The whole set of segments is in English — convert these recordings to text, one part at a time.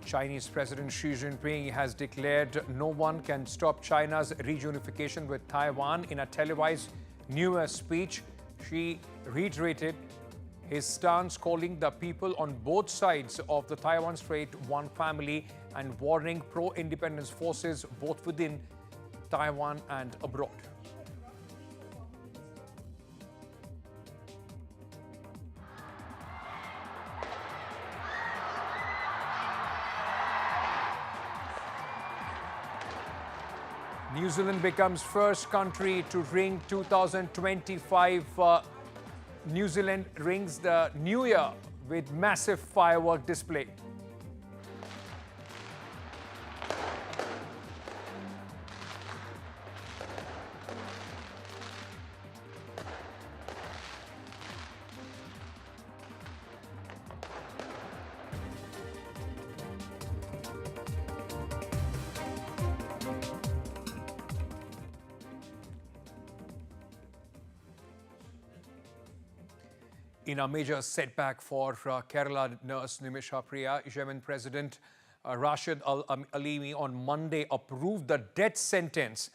Chinese President Xi Jinping has declared no one can stop China's reunification with Taiwan. In a televised New Year speech, Xi reiterated his stance, calling the people on both sides of the Taiwan Strait one family and warning pro-independence forces both within Taiwan and abroad. New Zealand becomes first country to ring 2025. New Zealand rings the New Year with massive firework display. In a major setback for Kerala nurse Nimisha Priya, Yemen President Rashad al-Alimi on Monday approved the death sentence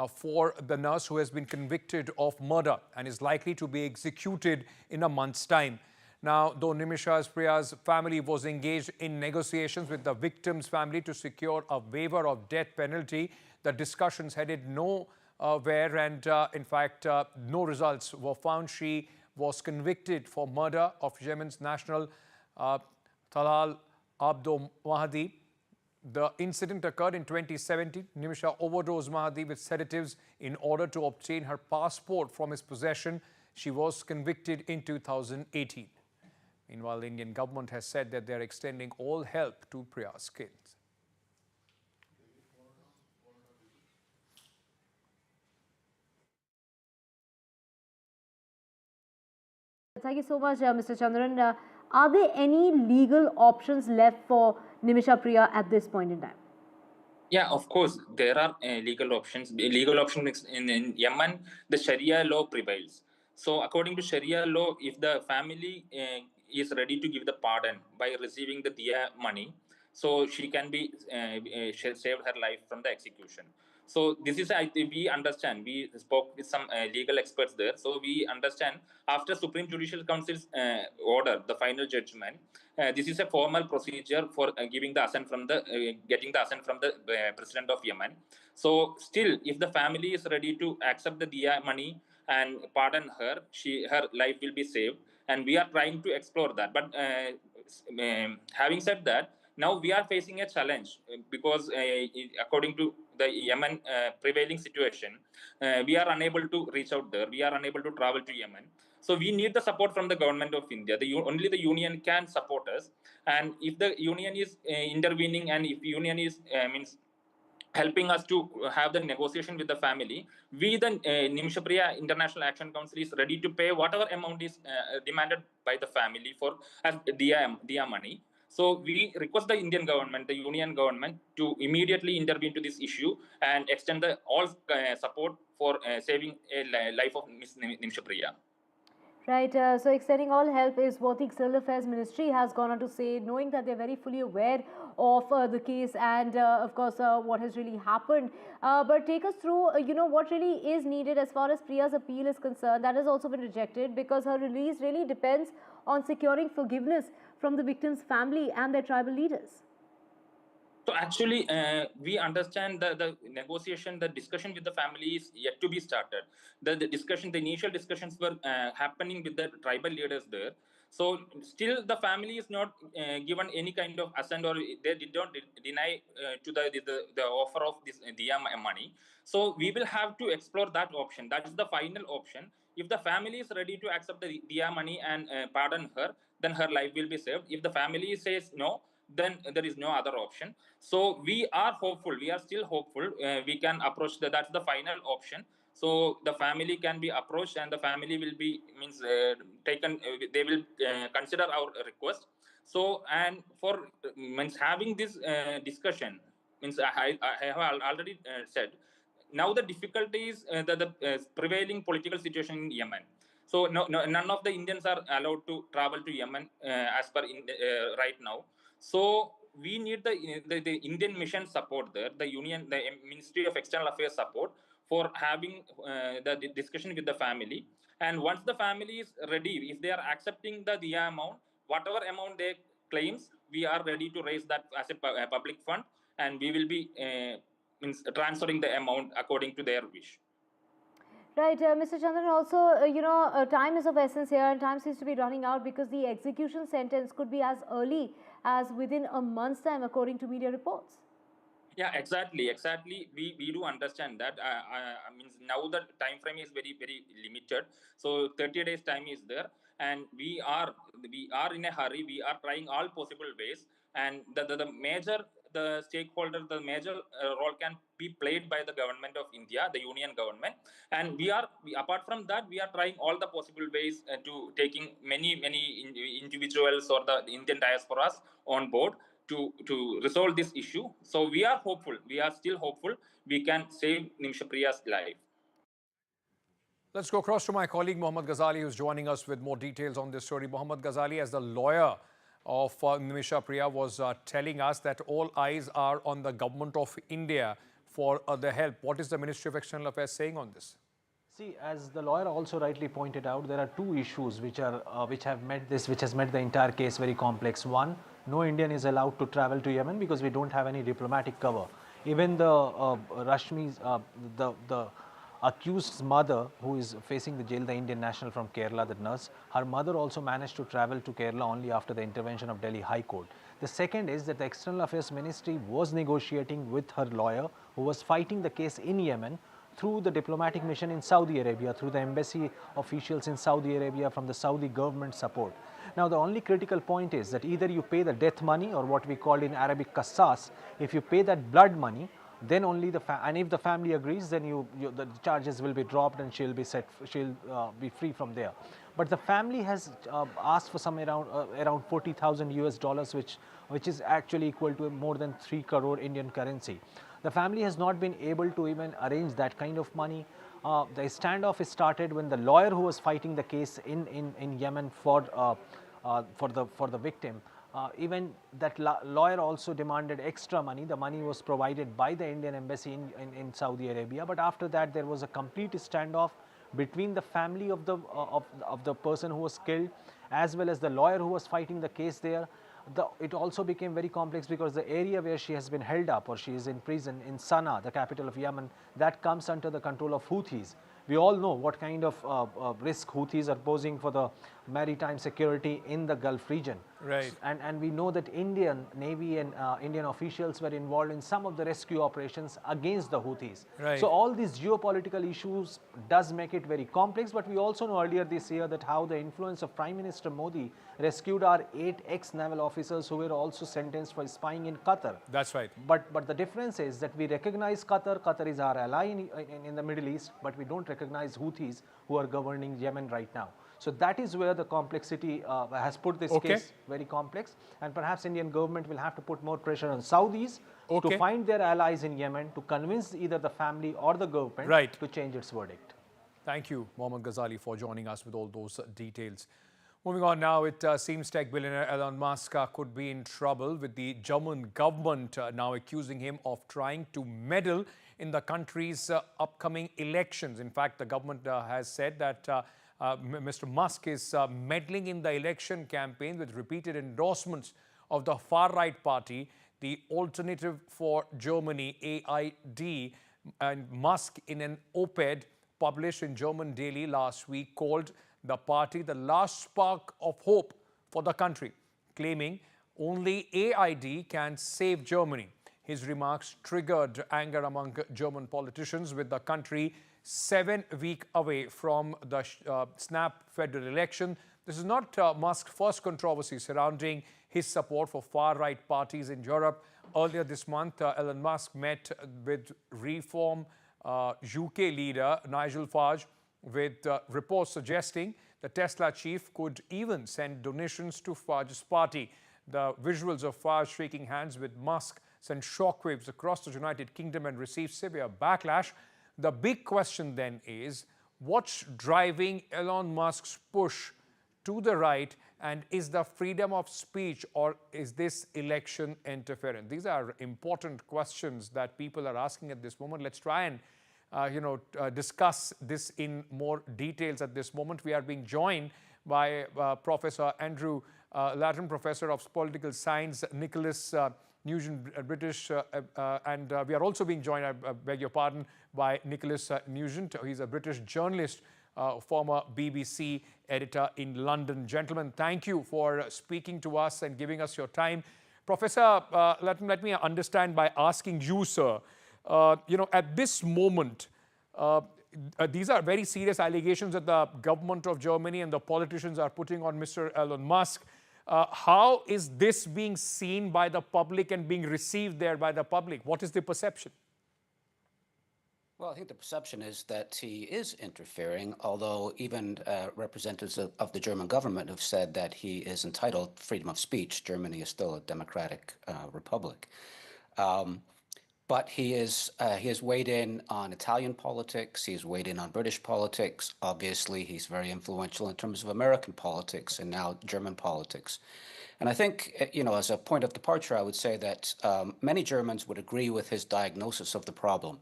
for the nurse who has been convicted of murder and is likely to be executed in a month's time. Now, though Nimisha Priya's family was engaged in negotiations with the victim's family to secure a waiver of death penalty, the discussions headed nowhere and, in fact, no results were found. She was convicted for murder of Yemen's national Talal Abdo Mahdi. The incident occurred in 2017. Nimisha overdosed Mahdi with sedatives in order to obtain her passport from his possession. She was convicted in 2018. Meanwhile, the Indian government has said that they are extending all help to Priya's kids. Thank you so much, Mr. Chandran. Are there any legal options left for Nimisha Priya at this point in time? Yeah, of course, there are legal options. Legal options in Yemen, the Sharia law prevails. So according to Sharia law, if the family is ready to give the pardon by receiving the diya money, so she can be saved her life from the execution. So this is, we understand, we spoke with some legal experts there. So we understand after Supreme Judicial Council's order, the final judgment, this is a formal procedure for giving the assent from the getting the assent from the president of Yemen. So still, if the family is ready to accept the diya money and pardon her, her life will be saved, and we are trying to explore that. But having said that, now we are facing a challenge because according to the Yemen prevailing situation, we are unable to reach out there. We are unable to travel to Yemen. So we need the support from the government of India. Only the union can support us. And if the union is intervening, and if union is means helping us to have the negotiation with the family, we, the Nimisha Priya International Action Council, is ready to pay whatever amount is demanded by the family for as diya money. So we request the Indian government, the union government, to immediately intervene to this issue and extend the all support for saving a life of Ms. Nimisha Priya. Right, so extending all help is what the External Affairs Ministry has gone on to say, knowing that they're very fully aware of the case and, of course, what has really happened. But take us through, what really is needed as far as Priya's appeal is concerned. That has also been rejected because her release really depends on securing forgiveness from the victim's family and their tribal leaders. So actually, we understand the negotiation, the discussion with the family is yet to be started. The initial discussions were happening with the tribal leaders there. So still the family is not given any kind of assent, or they did not deny to the offer of this diya money. So we will have to explore that option. That is the final option. If the family is ready to accept the diya money and pardon her, then her life will be saved. If the family says no, then there is no other option. So we are hopeful. We are still hopeful. We can approach that's the final option. So the family can be approached, and the family will be taken. They will consider our request. So, and for having this discussion I have already said. Now the difficulty is the prevailing political situation in Yemen. So none of the Indians are allowed to travel to Yemen as per right now. So we need the Indian mission support there, the Ministry of External Affairs support for having the discussion with the family. And once the family is ready, if they are accepting the diya amount, whatever amount they claims, we are ready to raise that as a public fund, and we will be transferring the amount according to their wish. Right, Mr. Chandran, also, time is of essence here and time seems to be running out because the execution sentence could be as early as within a month's time, according to media reports. Yeah, exactly. We do understand that. Means now the time frame is very limited. So 30 days time is there, and we are in a hurry. We are trying all possible ways, and the major stakeholder, the major role can be played by the government of India, the union government, and apart from that, we are trying all the possible ways to taking many individuals or the Indian diasporas on board to resolve this issue. So we are hopeful. We are still hopeful we can save Nimisha Priya's life. Let's go across to my colleague Mohammad Ghazali, who's joining us with more details on this story. Mohammad Ghazali, as the lawyer of Nimisha Priya, was telling us that all eyes are on the government of India for the help. What is the Ministry of External Affairs saying on this? See, as the lawyer also rightly pointed out, there are two issues which has made the entire case very complex. One, no Indian is allowed to travel to Yemen because we don't have any diplomatic cover. Even the Rashmi's, the accused's mother, who is facing the jail, the Indian national from Kerala, the nurse, her mother also managed to travel to Kerala only after the intervention of Delhi High Court. The second is that the External Affairs Ministry was negotiating with her lawyer, who was fighting the case in Yemen, through the diplomatic mission in Saudi Arabia, through the embassy officials in Saudi Arabia, from the Saudi government support. Now, the only critical point is that either you pay the death money, or what we call in Arabic qasas. If you pay that blood money, then only and if the family agrees, then the charges will be dropped and she'll be free from there. But the family has asked for some around 40,000 US dollars, which is actually equal to more than 3 crore Indian currency. The family has not been able to even arrange that kind of money. The standoff started when the lawyer who was fighting the case in Yemen for the victim, even that lawyer also demanded extra money. The money was provided by the Indian embassy in Saudi Arabia, but after that there was a complete standoff between the family of the person who was killed as well as the lawyer who was fighting the case there. It also became very complex because the area where she has been held up, or she is in prison in Sana'a, the capital of Yemen, that comes under the control of Houthis. We all know what kind of risk Houthis are posing for the maritime security in the Gulf region. Right. And we know that Indian Navy and Indian officials were involved in some of the rescue operations against the Houthis. Right. So all these geopolitical issues does make it very complex, but we also know earlier this year that how the influence of Prime Minister Modi rescued our 8 ex-naval officers who were also sentenced for spying in Qatar. That's right. But the difference is that we recognize Qatar. Qatar is our ally in the Middle East, but we don't recognize Houthis who are governing Yemen right now. So that is where the complexity has put this case very complex, and perhaps Indian government will have to put more pressure on Saudis to find their allies in Yemen, to convince either the family or the government to change its verdict. Thank you, Mohammad Ghazali, for joining us with all those details. Moving on now, it seems tech billionaire Elon Musk could be in trouble, with the German government now accusing him of trying to meddle in the country's upcoming elections. In fact, the government has said that Mr. Musk is meddling in the election campaign with repeated endorsements of the far-right party, the Alternative for Germany, AID. And Musk, in an op-ed published in German Daily last week, called the party the last spark of hope for the country, claiming only AID can save Germany. His remarks triggered anger among German politicians, with the country 7 weeks away from the snap federal election. This is not Musk's first controversy surrounding his support for far-right parties in Europe. Earlier this month, Elon Musk met with Reform UK leader Nigel Farage, with reports suggesting the Tesla chief could even send donations to Farage's party. The visuals of Farage shaking hands with Musk sent shockwaves across the United Kingdom and received severe backlash. The big question then is, what's driving Elon Musk's push to the right And is the freedom of speech, or is this election interference? These are important questions that people are asking at this moment. Let's try and discuss this in more details at this moment. We are being joined by Professor Andrew Lattin, Professor of Political Science, Nicholas Nugent, British, and we are also being joined, I beg your pardon, by Nicholas Nugent. He's a British journalist, former BBC editor in London. Gentlemen, thank you for speaking to us and giving us your time. Professor, let me understand by asking you, sir, at this moment, these are very serious allegations that the government of Germany and the politicians are putting on Mr. Elon Musk. How is this being seen by the public and being received there by the public? What is the perception? Well, I think the perception is that he is interfering, although even representatives of the German government have said that he is entitled to freedom of speech. Germany is still a democratic republic. But he has weighed in on Italian politics. He's weighed in on British politics. Obviously, he's very influential in terms of American politics and now German politics. And I think, as a point of departure, I would say that many Germans would agree with his diagnosis of the problem.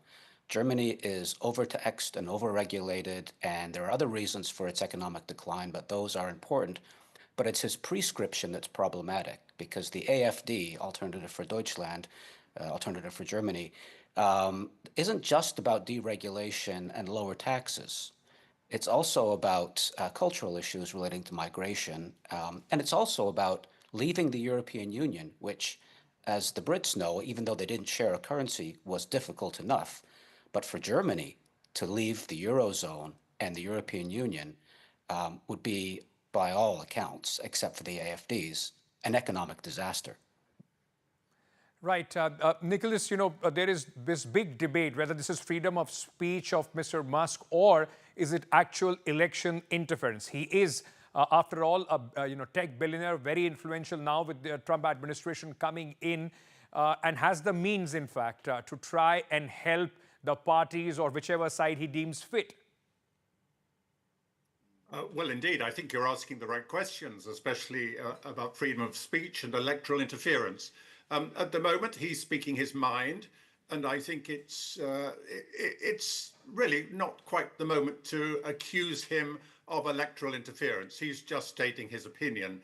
Germany is overtaxed and overregulated, and there are other reasons for its economic decline, but those are important. But it's his prescription that's problematic, because the AfD, Alternative for Deutschland, Alternative for Germany, isn't just about deregulation and lower taxes. It's also about cultural issues relating to migration, and it's also about leaving the European Union, which, as the Brits know, even though they didn't share a currency, was difficult enough. But for Germany to leave the Eurozone and the European Union would be, by all accounts, except for the AfDs, an economic disaster. Right. Nicholas, there is this big debate whether this is freedom of speech of Mr. Musk or is it actual election interference. He is, after all, a tech billionaire, very influential now with the Trump administration coming in and has the means, in fact, to try and help the parties or whichever side he deems fit. Well, indeed, I think you're asking the right questions, especially about freedom of speech and electoral interference. At the moment, he's speaking his mind, and I think it's really not quite the moment to accuse him of electoral interference. He's just stating his opinion.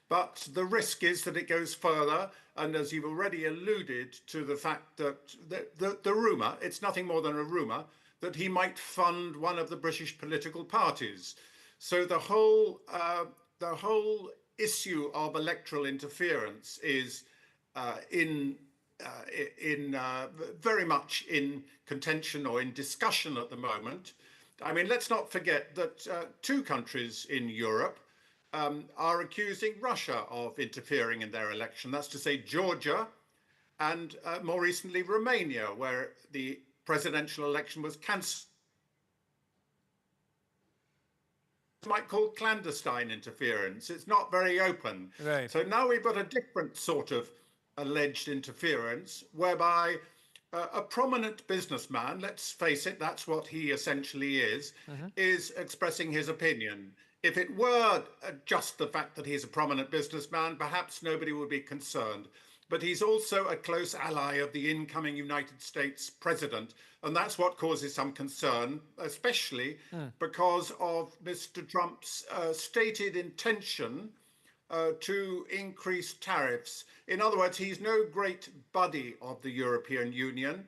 But the risk is that it goes further, and as you've already alluded to the fact that the rumour, it's nothing more than a rumour, that he might fund one of the British political parties. So the whole issue of electoral interference is very much in contention or in discussion at the moment. I mean, let's not forget that two countries in Europe are accusing Russia of interfering in their election. That's to say Georgia and more recently Romania, where the presidential election was cancelled. Might call clandestine interference. It's not very open. Right. So now we've got a different sort of alleged interference whereby a prominent businessman, let's face it, that's what he essentially is expressing his opinion. If it were just the fact that he's a prominent businessman, perhaps nobody would be concerned. But he's also a close ally of the incoming United States president. And that's what causes some concern, especially because of Mr. Trump's stated intention to increase tariffs. In other words, he's no great buddy of the European Union,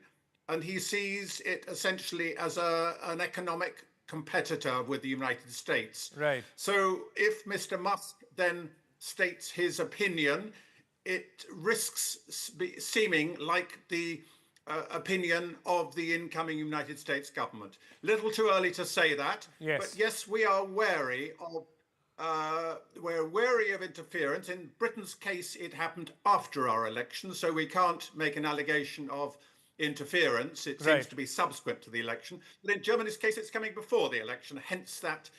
and he sees it essentially as an economic competitor with the United States. Right. So if Mr. Musk then states his opinion, it risks seeming like the opinion of the incoming United States government. Little too early to say that, yes. But yes, we are wary of interference. In Britain's case, it happened after our election, so we can't make an allegation of interference. It seems to be subsequent to the election. But in Germany's case, it's coming before the election, hence that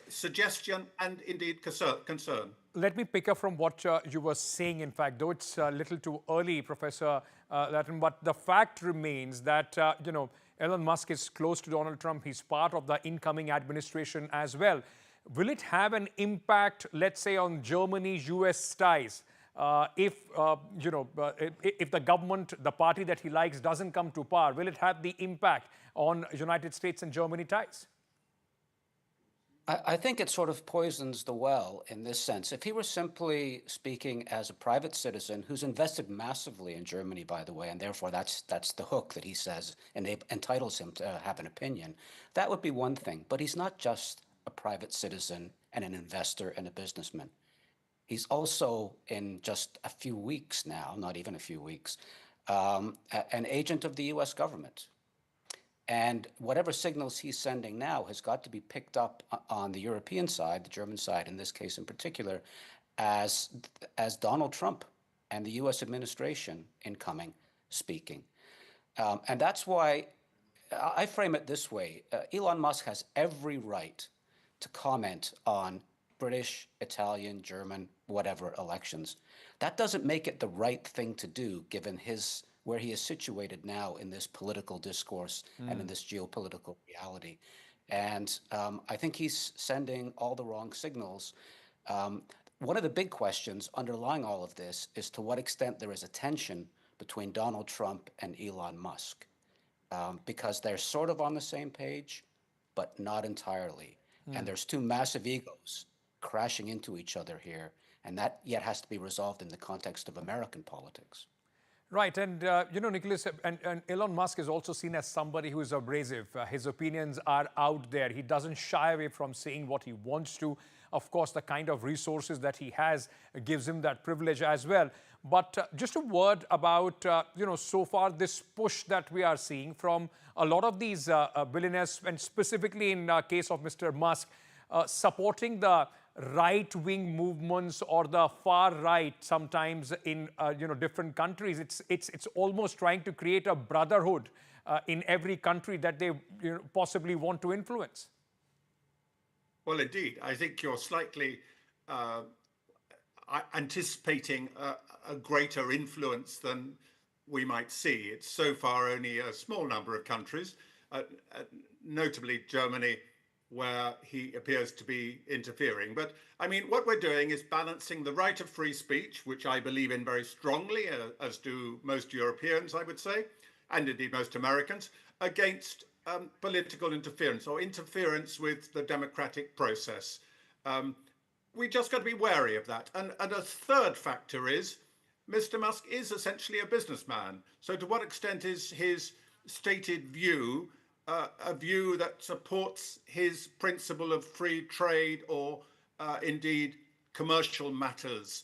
suggestion and indeed concern. Let me pick up from what you were saying, in fact, though it's a little too early, Professor Lattin, but the fact remains that, Elon Musk is close to Donald Trump. He's part of the incoming administration as well. will it have an impact, let's say, on Germany-US ties? If if the government, the party that he likes, doesn't come to power, will it have the impact on United States and Germany ties? I think it sort of poisons the well in this sense. If he were simply speaking as a private citizen who's invested massively in Germany, by the way, and therefore that's the hook that he says entitles him to have an opinion, that would be one thing. But he's not just a private citizen and an investor and a businessman. He's also, in just a few weeks now, not even a few weeks, an agent of the US government. And whatever signals he's sending now has got to be picked up on the European side, the German side in this case in particular, as Donald Trump and the US administration incoming speaking. And that's why I frame it this way. Elon Musk has every right to comment on British, Italian, German, whatever elections. That doesn't make it the right thing to do given where he is situated now in this political discourse and in this geopolitical reality. And I think he's sending all the wrong signals. One of the big questions underlying all of this is to what extent there is a tension between Donald Trump and Elon Musk, because they're sort of on the same page, but not entirely. And there's two massive egos crashing into each other here, and that yet has to be resolved in the context of American politics. Right, and Nicholas, and Elon Musk is also seen as somebody who is abrasive. His opinions are out there. He doesn't shy away from saying what he wants to. Of course, the kind of resources that he has gives him that privilege as well. But just a word about, so far this push that we are seeing from a lot of these billionaires, and specifically in case of Mr. Musk, supporting the right-wing movements or the far right sometimes in different countries. It's almost trying to create a brotherhood in every country that they possibly want to influence. Well, indeed, I think you're slightly anticipating a greater influence than we might see. It's so far only a small number of countries, notably Germany, where he appears to be interfering. But I mean, what we're doing is balancing the right of free speech, which I believe in very strongly, as do most Europeans, I would say, and indeed most Americans, against political interference or interference with the democratic process. We just got to be wary of that. And a third factor is Mr. Musk is essentially a businessman. So to what extent is his stated view a view that supports his principle of free trade or indeed commercial matters?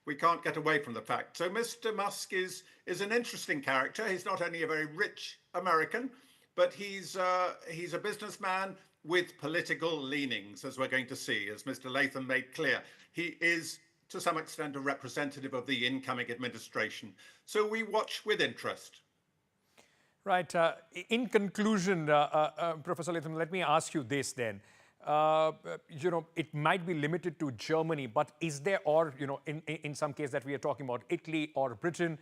We can't get away from the fact. So Mr. Musk is an interesting character. He's not only a very rich American, but he's a businessman with political leanings, as we're going to see, as Mr. Latham made clear. He is, to some extent, a representative of the incoming administration. So we watch with interest. Right. In conclusion, Professor Latham, let me ask you this then. It might be limited to Germany, but is there, or, in some case that we are talking about Italy or Britain,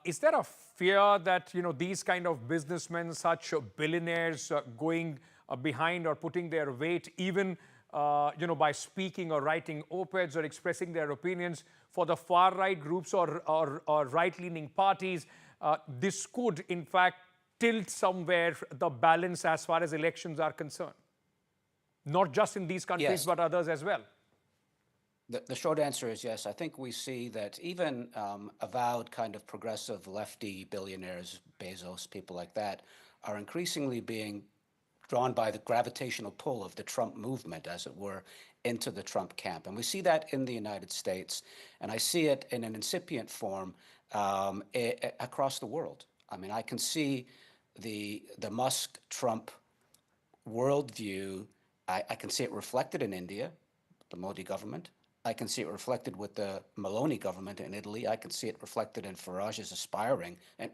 is there a fear that, these kind of businessmen, such billionaires going behind or putting their weight, even, by speaking or writing op-eds or expressing their opinions for the far-right groups or right-leaning parties, this could, in fact, tilt somewhere the balance as far as elections are concerned? Not just in these countries, yes, but others as well. The short answer is yes. I think we see that even avowed kind of progressive lefty billionaires, Bezos, people like that, are increasingly being drawn by the gravitational pull of the Trump movement, as it were, into the Trump camp. And we see that in the United States, and I see it in an incipient form across the world. I mean, I can see the Musk-Trump worldview. I can see it reflected in India, the Modi government. I can see it reflected with the Meloni government in Italy. I can see it reflected in Farage's aspiring and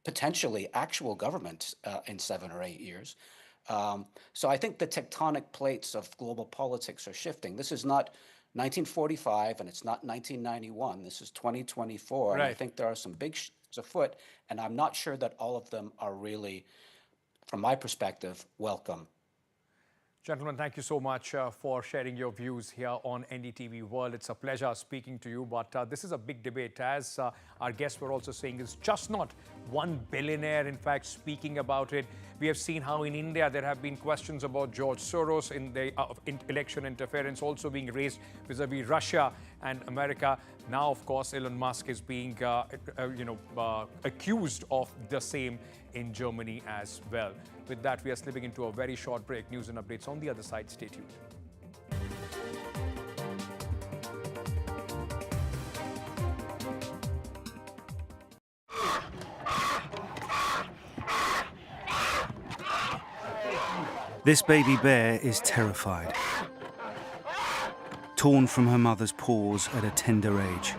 potentially actual government in 7 or 8 years. So I think the tectonic plates of global politics are shifting. This is not 1945 and it's not 1991. This is 2024. Right. And I think there are some big shifts afoot, and I'm not sure that all of them are really, from my perspective, welcome. Gentlemen, thank you so much for sharing your views here on NDTV World. It's a pleasure speaking to you, but this is a big debate. As our guests were also saying, it's just not one billionaire, in fact, speaking about it. We have seen how in India there have been questions about George Soros in the election interference also being raised vis-a-vis Russia and America. Now, of course, Elon Musk is being accused of the same in Germany as well. With that, we are slipping into a very short break. News and updates on the other side. Stay tuned. This baby bear is terrified, torn from her mother's paws at a tender age.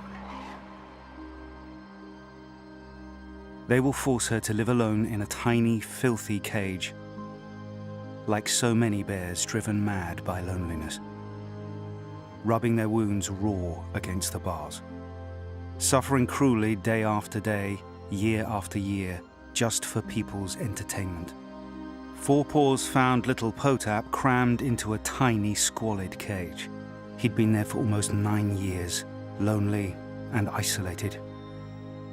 They will force her to live alone in a tiny, filthy cage, like so many bears driven mad by loneliness, rubbing their wounds raw against the bars, suffering cruelly day after day, year after year, just for people's entertainment. Four Paws found little Potap crammed into a tiny, squalid cage. He'd been there for almost 9 years, lonely and isolated.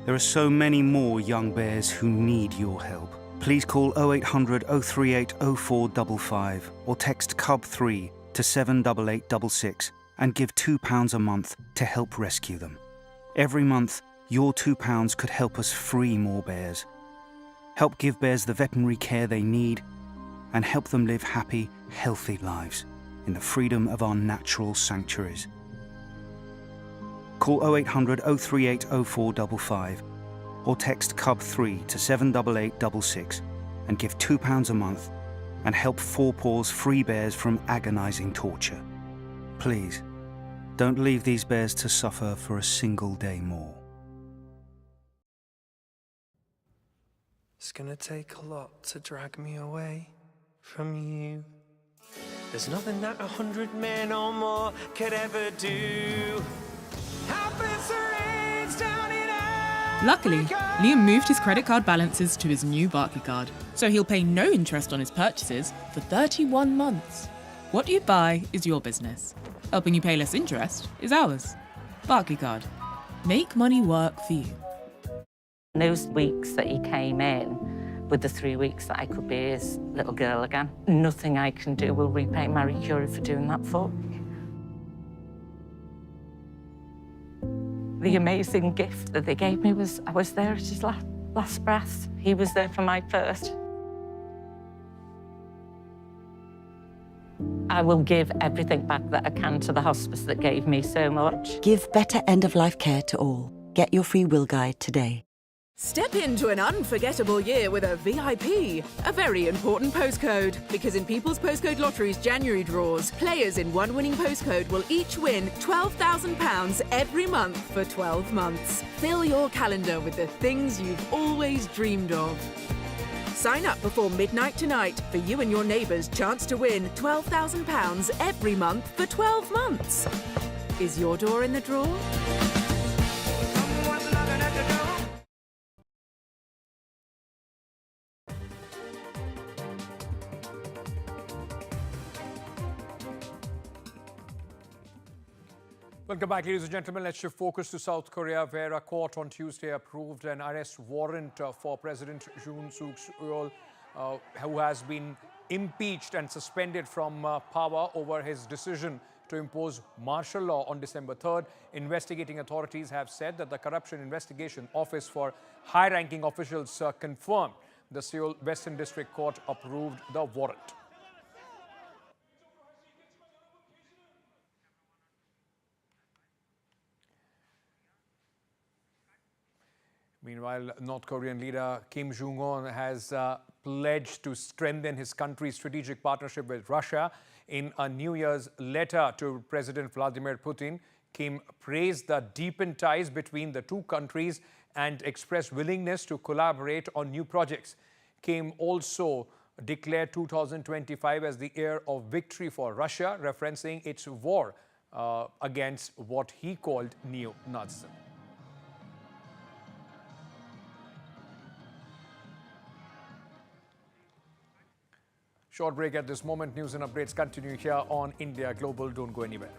There are so many more young bears who need your help. Please call 0800 038 0455 or text CUB3 to 78866 and give £2 a month to help rescue them. Every month, your £2 could help us free more bears, help give bears the veterinary care they need, and help them live happy, healthy lives in the freedom of our natural sanctuaries. Call 0800 038 0455 or text CUB3 to 78866 and give £2 a month and help Four Paws free bears from agonizing torture. Please, don't leave these bears to suffer for a single day more. It's gonna take a lot to drag me away from you. There's nothing that 100 men or more could ever do. Luckily, Liam moved his credit card balances to his new Barclay card, so he'll pay no interest on his purchases for 31 months. What you buy is your business. Helping you pay less interest is ours. Barclay card. Make money work for you. Those weeks that he came in, with the 3 weeks that I could be his little girl again, nothing I can do will repay Marie Curie for doing that for me. The amazing gift that they gave me was I was there at his last breath. He was there for my first. I will give everything back that I can to the hospice that gave me so much. Give better end-of-life care to all. Get your free will guide today. Step into an unforgettable year with a VIP, a very important postcode. Because in People's Postcode Lottery's January draws, players in one winning postcode will each win £12,000 every month for 12 months. Fill your calendar with the things you've always dreamed of. Sign up before midnight tonight for you and your neighbours' chance to win £12,000 every month for 12 months. Is your door in the draw? Welcome back, ladies and gentlemen. Let's shift focus to South Korea, where a court on Tuesday approved an arrest warrant for President Yoon Suk Yeol, who has been impeached and suspended from power over his decision to impose martial law on December 3rd. Investigating authorities have said that the Corruption Investigation Office for high-ranking officials confirmed the Seoul Western District Court approved the warrant. Meanwhile, North Korean leader Kim Jong-un has pledged to strengthen his country's strategic partnership with Russia. In a New Year's letter to President Vladimir Putin, Kim praised the deepened ties between the two countries and expressed willingness to collaborate on new projects. Kim also declared 2025 as the year of victory for Russia, referencing its war against what he called neo-Nazism. Short break at this moment. News and updates continue here on India Global. Don't go anywhere.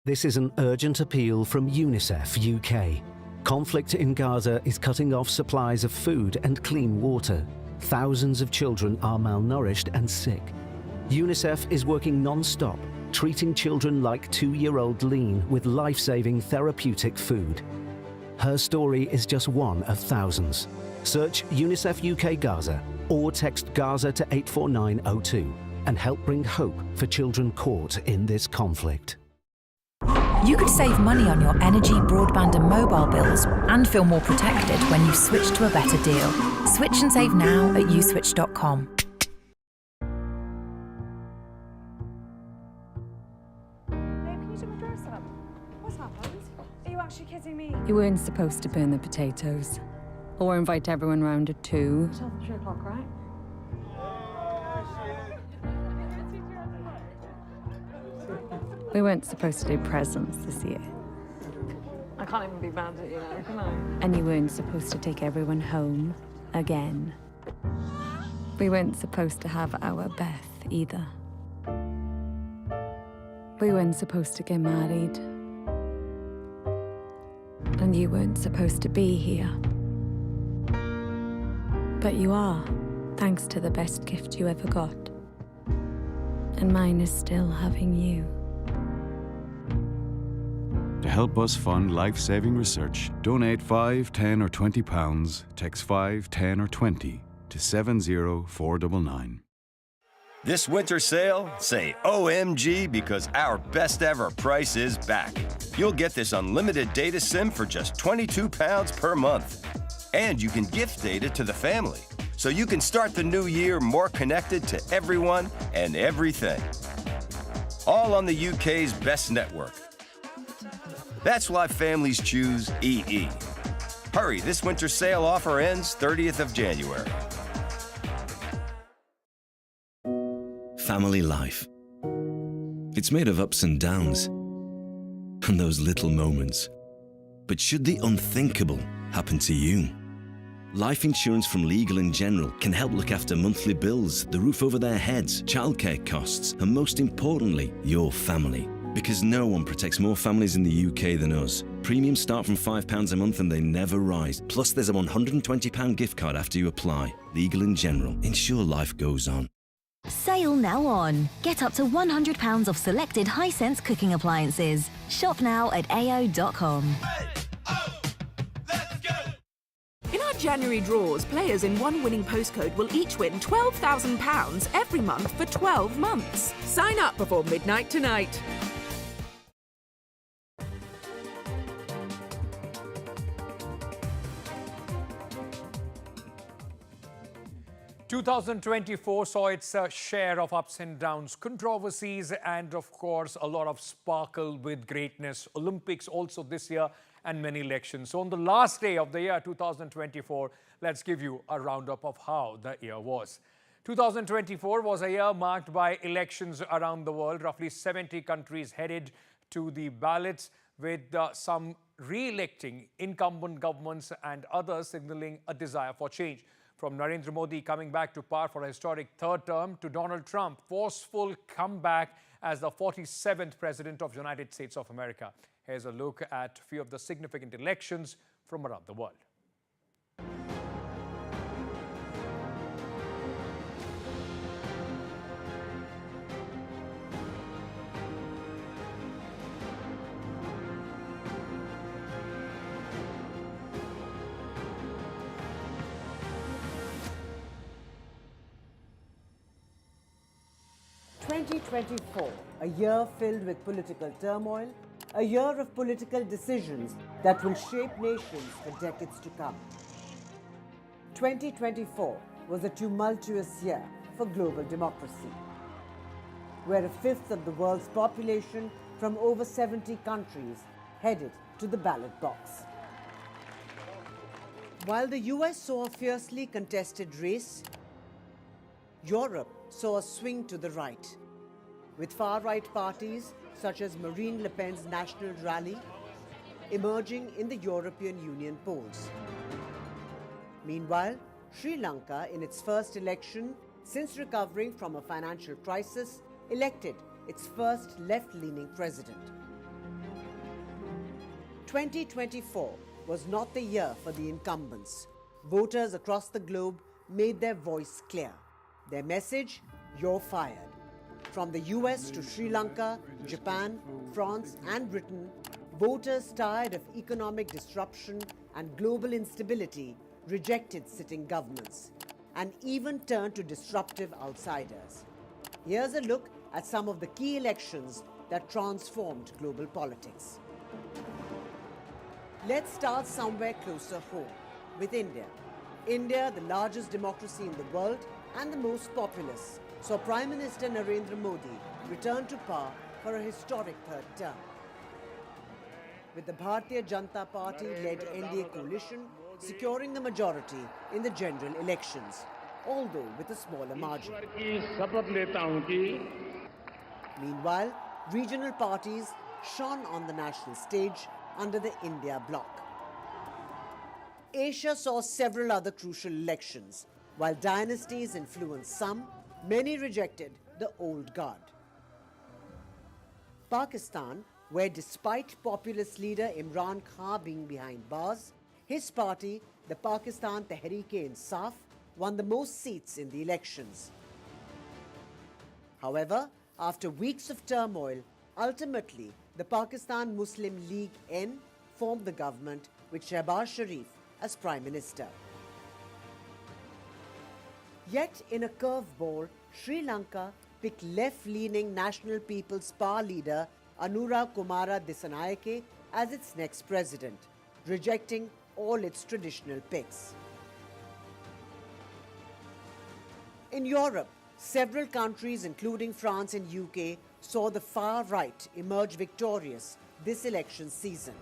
This is an urgent appeal from UNICEF UK. Conflict in Gaza is cutting off supplies of food and clean water. Thousands of children are malnourished and sick. UNICEF is working non-stop, treating children like 2-year-old Lean with life-saving therapeutic food. Her story is just one of thousands. Search UNICEF UK Gaza or text Gaza to 84902 and help bring hope for children caught in this conflict. You could save money on your energy, broadband and mobile bills and feel more protected when you switch to a better deal. Switch and save now at uswitch.com. What's happened? Are you actually kidding me? You weren't supposed to burn the potatoes. Or invite everyone round at 2. Till 3 o'clock, right? We weren't supposed to do presents this year. I can't even be mad at you now, can I? And you weren't supposed to take everyone home again. We weren't supposed to have our Beth either. We weren't supposed to get married. And you weren't supposed to be here. But you are, thanks to the best gift you ever got. And mine is still having you. To help us fund life-saving research, donate 5, 10 or 20 pounds, text 5, 10 or 20 to 70499. This winter sale, say OMG because our best ever price is back. You'll get this unlimited data SIM for just £22 per month. And you can gift data to the family, so you can start the new year more connected to everyone and everything. All on the UK's best network. That's why families choose EE. Hurry, this winter sale offer ends 30th of January. Family life. It's made of ups and downs, and those little moments. But should the unthinkable happen to you? Life insurance from Legal & General can help look after monthly bills, the roof over their heads, childcare costs, and most importantly, your family. Because no one protects more families in the UK than us. Premiums start from £5 a month and they never rise. Plus there's a £120 gift card after you apply. Legal & General. Ensure life goes on. Sale now on. Get up to £100 off selected Hisense cooking appliances. Shop now at ao.com. In our January draws, players in one winning postcode will each win £12,000 every month for 12 months. Sign up before midnight tonight. ...2024 saw its share of ups and downs, controversies and, of course, a lot of sparkle with greatness. Olympics also this year and many elections. So on the last day of the year 2024, let's give you a roundup of how the year was. 2024 was a year marked by elections around the world. Roughly 70 countries headed to the ballots, with some re-electing incumbent governments and others signaling a desire for change. From Narendra Modi coming back to power for a historic third term to Donald Trump, forceful comeback as the 47th President of the United States of America. Here's a look at a few of the significant elections from around the world. ...2024, a year filled with political turmoil, a year of political decisions that will shape nations for decades to come. 2024 was a tumultuous year for global democracy, where a fifth of the world's population from over 70 countries headed to the ballot box. While the US saw a fiercely contested race, Europe saw a swing to the right, with far-right parties such as Marine Le Pen's National Rally emerging in the European Union polls. Meanwhile, Sri Lanka, in its first election since recovering from a financial crisis, elected its first left-leaning president. 2024 was not the year for the incumbents. Voters across the globe made their voice clear. Their message, you're fired. From the US to Sri Lanka, Japan, France and Britain, voters tired of economic disruption and global instability rejected sitting governments and even turned to disruptive outsiders. Here's a look at some of the key elections that transformed global politics. Let's start somewhere closer home, with India. India, the largest democracy in the world and the most populous, saw Prime Minister Narendra Modi return to power for a historic third term. With the Bharatiya Janata Party-led NDA coalition securing the majority in the general elections, although with a smaller margin. Meanwhile, regional parties shone on the national stage under the India bloc. Asia saw several other crucial elections. While dynasties influenced some, many rejected the old guard. Pakistan, where despite populist leader Imran Khan being behind bars, his party, the Pakistan Tehreek-e-Insaf, won the most seats in the elections. However, after weeks of turmoil, ultimately the Pakistan Muslim League N formed the government with Shehbaz Sharif as Prime Minister. Yet in a curveball, Sri Lanka picked left-leaning National People's Power leader Anura Kumara Dissanayake as its next president, rejecting all its traditional picks. In Europe, several countries, including France and UK, saw the far right emerge victorious this election season.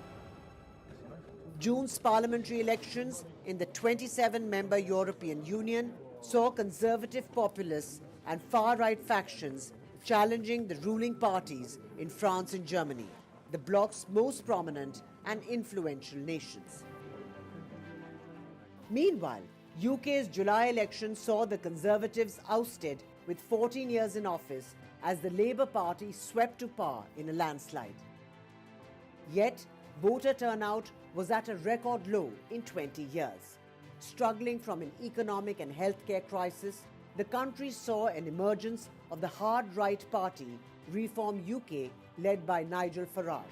June's parliamentary elections in the 27-member European Union saw conservative populists and far-right factions challenging the ruling parties in France and Germany, the bloc's most prominent and influential nations. Meanwhile, UK's July election saw the Conservatives ousted with 14 years in office as the Labour Party swept to power in a landslide. Yet, voter turnout was at a record low in 20 years. Struggling from an economic and healthcare crisis, the country saw an emergence of the hard-right party, Reform UK, led by Nigel Farage.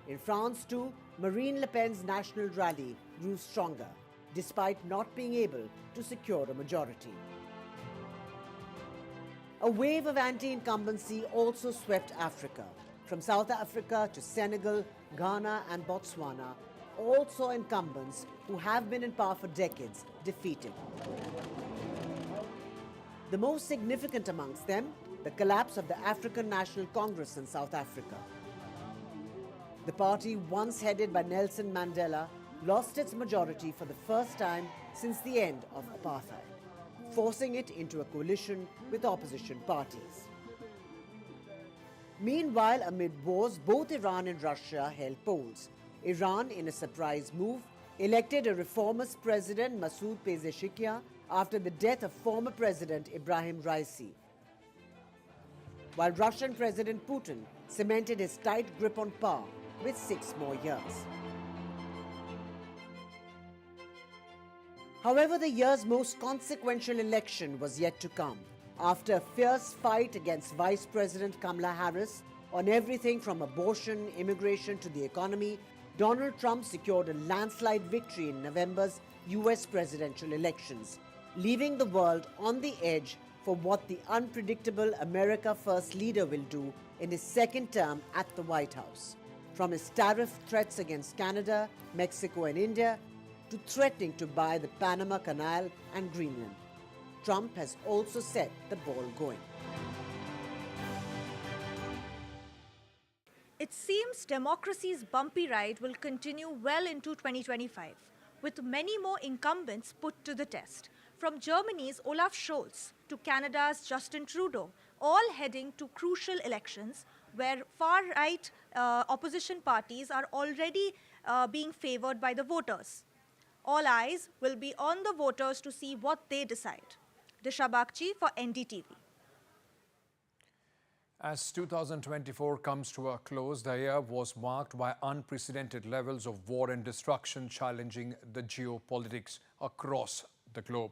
In France too, Marine Le Pen's national rally grew stronger, despite not being able to secure a majority. A wave of anti-incumbency also swept Africa. From South Africa to Senegal, Ghana and Botswana, all saw incumbents who have been in power for decades defeated. The most significant amongst them, the collapse of the African National Congress in South Africa. The party, once headed by Nelson Mandela, lost its majority for the first time since the end of apartheid, forcing it into a coalition with opposition parties. Meanwhile, amid wars, both Iran and Russia held polls. Iran, in a surprise move, elected a reformist president, Masoud Pezeshkian, after the death of former President Ibrahim Raisi. While Russian President Putin cemented his tight grip on power with 6 more years. However, the year's most consequential election was yet to come. After a fierce fight against Vice President Kamala Harris on everything from abortion, immigration to the economy, Donald Trump secured a landslide victory in November's US presidential elections, leaving the world on the edge for what the unpredictable America First leader will do in his second term at the White House. From his tariff threats against Canada, Mexico and India, to threatening to buy the Panama Canal and Greenland, Trump has also set the ball going. It seems democracy's bumpy ride will continue well into 2025, with many more incumbents put to the test. From Germany's Olaf Scholz to Canada's Justin Trudeau, all heading to crucial elections where far-right opposition parties are already being favored by the voters. All eyes will be on the voters to see what they decide. Disha Bagchi for NDTV. As 2024 comes to a close, the year was marked by unprecedented levels of war and destruction challenging the geopolitics across the globe.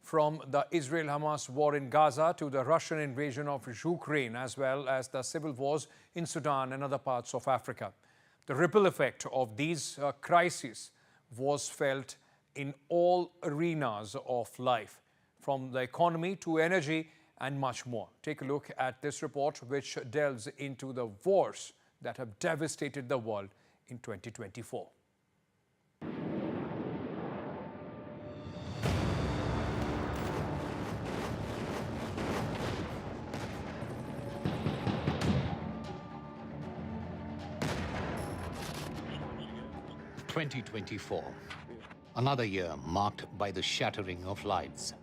From the Israel-Hamas war in Gaza to the Russian invasion of Ukraine, as well as the civil wars in Sudan and other parts of Africa. The ripple effect of these crises was felt in all arenas of life, from the economy to energy and much more. Take a look at this report, which delves into the wars that have devastated the world in 2024. (2024), another year marked by the shattering of lives.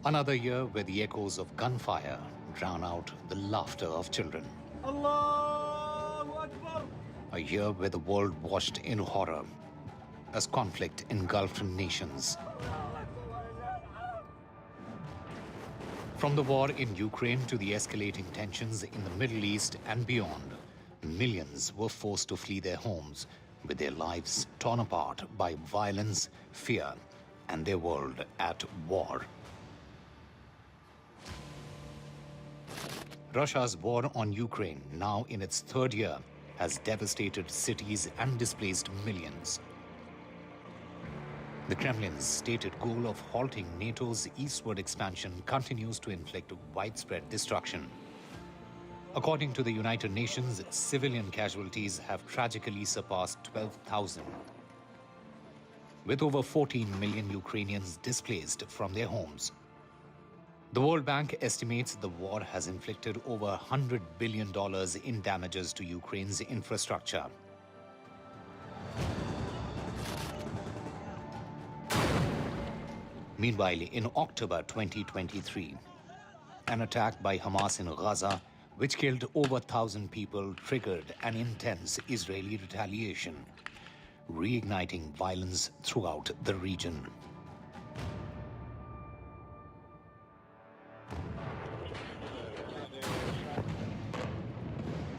Another year where the echoes of gunfire drown out the laughter of children. A year where the world watched in horror as conflict engulfed nations. From the war in Ukraine to the escalating tensions in the Middle East and beyond, millions were forced to flee their homes, with their lives torn apart by violence, fear, and their world at war. Russia's war on Ukraine, now in its third year, has devastated cities and displaced millions. The Kremlin's stated goal of halting NATO's eastward expansion continues to inflict widespread destruction. According to the United Nations, civilian casualties have tragically surpassed 12,000, with over 14 million Ukrainians displaced from their homes. The World Bank estimates the war has inflicted over $100 billion in damages to Ukraine's infrastructure. Meanwhile, in October 2023, an attack by Hamas in Gaza, which killed over 1,000 people, triggered an intense Israeli retaliation, reigniting violence throughout the region.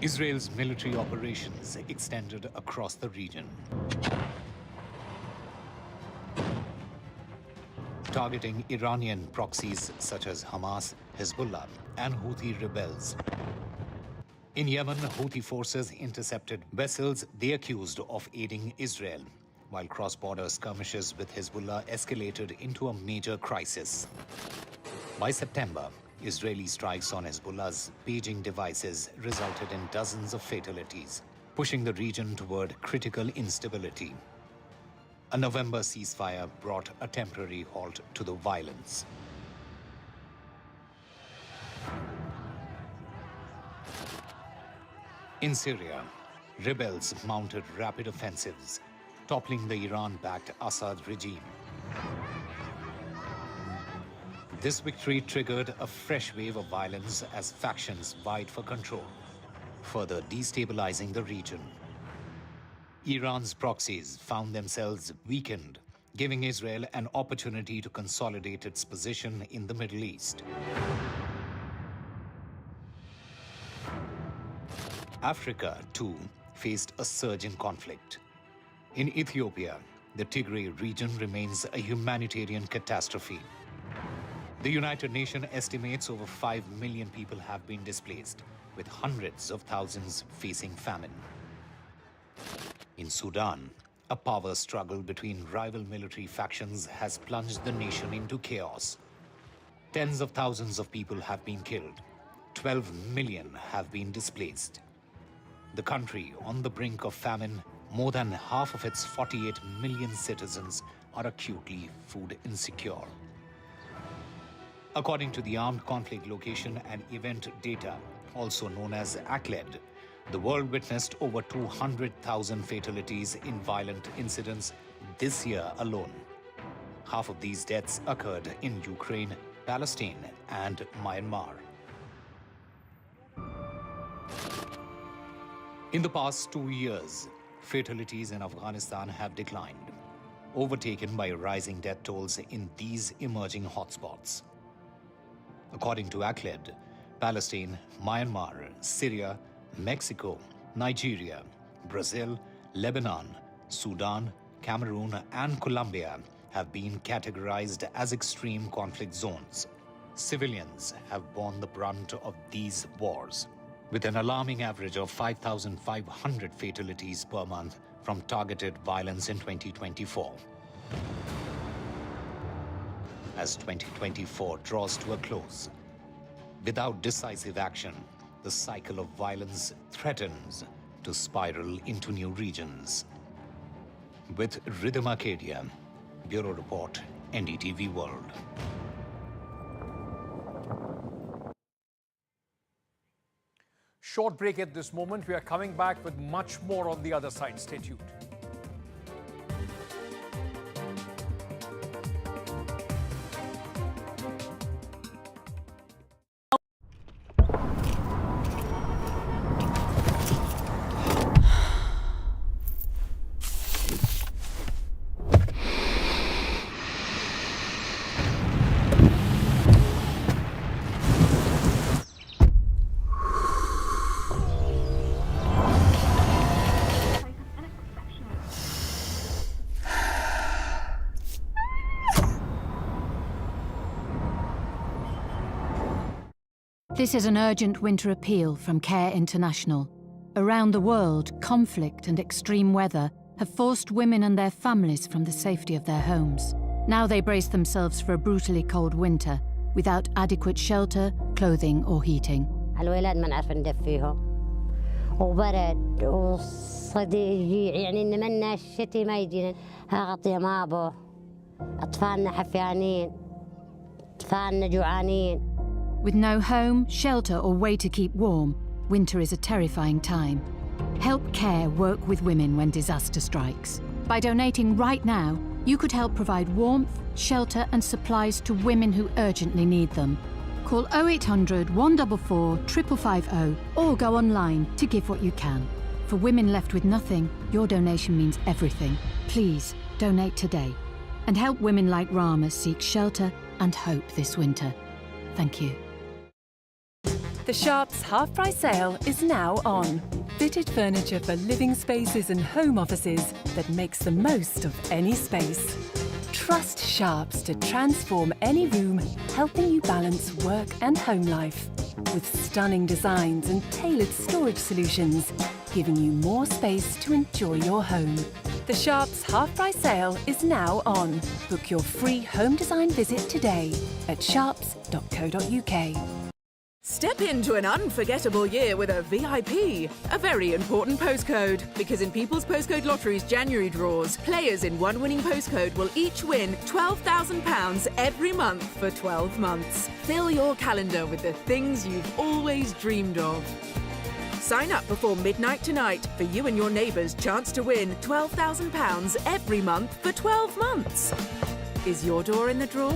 Israel's military operations extended across the region, targeting Iranian proxies such as Hamas, Hezbollah, and Houthi rebels. In Yemen, Houthi forces intercepted vessels they accused of aiding Israel, while cross-border skirmishes with Hezbollah escalated into a major crisis. By September, Israeli strikes on Hezbollah's paging devices resulted in dozens of fatalities, pushing the region toward critical instability. A November ceasefire brought a temporary halt to the violence. In Syria, rebels mounted rapid offensives, toppling the Iran-backed Assad regime. This victory triggered a fresh wave of violence as factions vied for control, further destabilizing the region. Iran's proxies found themselves weakened, giving Israel an opportunity to consolidate its position in the Middle East. Africa, too, faced a surge in conflict. In Ethiopia, the Tigray region remains a humanitarian catastrophe. The United Nations estimates over 5 million people have been displaced, with hundreds of thousands facing famine. In Sudan, a power struggle between rival military factions has plunged the nation into chaos. Tens of thousands of people have been killed. 12 million have been displaced. The country on the brink of famine, more than half of its 48 million citizens are acutely food insecure. According to the Armed Conflict Location and Event Data, also known as ACLED, the world witnessed over 200,000 fatalities in violent incidents this year alone. Half of these deaths occurred in Ukraine, Palestine, and Myanmar. In the past 2 years, fatalities in Afghanistan have declined, overtaken by rising death tolls in these emerging hotspots. According to Upheld, Palestine, Myanmar, Syria, Mexico, Nigeria, Brazil, Lebanon, Sudan, Cameroon, and Colombia have been categorized as extreme conflict zones. Civilians have borne the brunt of these wars, with an alarming average of 5,500 fatalities per month from targeted violence in 2024. As 2024 draws to a close, without decisive action, the cycle of violence threatens to spiral into new regions. With Rhythm Arcadia, Bureau Report, NDTV World. Short break at this moment. We are coming back with much more on the other side. Stay tuned. This is an urgent winter appeal from Care International. Around the world, conflict and extreme weather have forced women and their families from the safety of their homes. Now they brace themselves for a brutally cold winter without adequate shelter, clothing or heating. الولاد ما نعرف ندفيهم وبرد وصديق يعني نمنا الشتي ما يجينا غطية ما أبو أطفالنا حفيانين أطفالنا جوعانين. With no home, shelter or way to keep warm, winter is a terrifying time. Help Care work with women when disaster strikes. By donating right now, you could help provide warmth, shelter and supplies to women who urgently need them. Call 0800 144 5550 or go online to give what you can. For women left with nothing, your donation means everything. Please donate today and help women like Rama seek shelter and hope this winter. Thank you. The Sharps half-price sale is now on. Fitted furniture for living spaces and home offices that makes the most of any space. Trust Sharps to transform any room, helping you balance work and home life. With stunning designs and tailored storage solutions, giving you more space to enjoy your home. The Sharps half-price sale is now on. Book your free home design visit today at sharps.co.uk. Step into an unforgettable year with a VIP, a very important postcode. Because in People's Postcode Lottery's January draws, players in one winning postcode will each win £12,000 every month for 12 months. Fill your calendar with the things you've always dreamed of. Sign up before midnight tonight for you and your neighbours' chance to win £12,000 every month for 12 months. Is your door in the draw?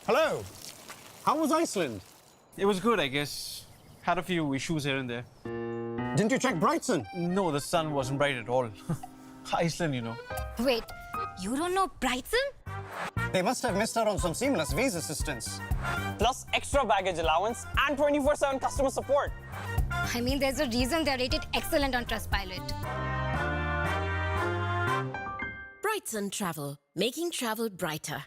Hello. How was Iceland? It was good, I guess. Had a few issues here and there. Didn't you check Brighton? No, the sun wasn't bright at all. Iceland, you know. Wait, you don't know Brighton? They must have missed out on some seamless visa assistance. Plus extra baggage allowance and 24/7 customer support. I mean, there's a reason they're rated excellent on Trustpilot. Brighton Travel, making travel brighter.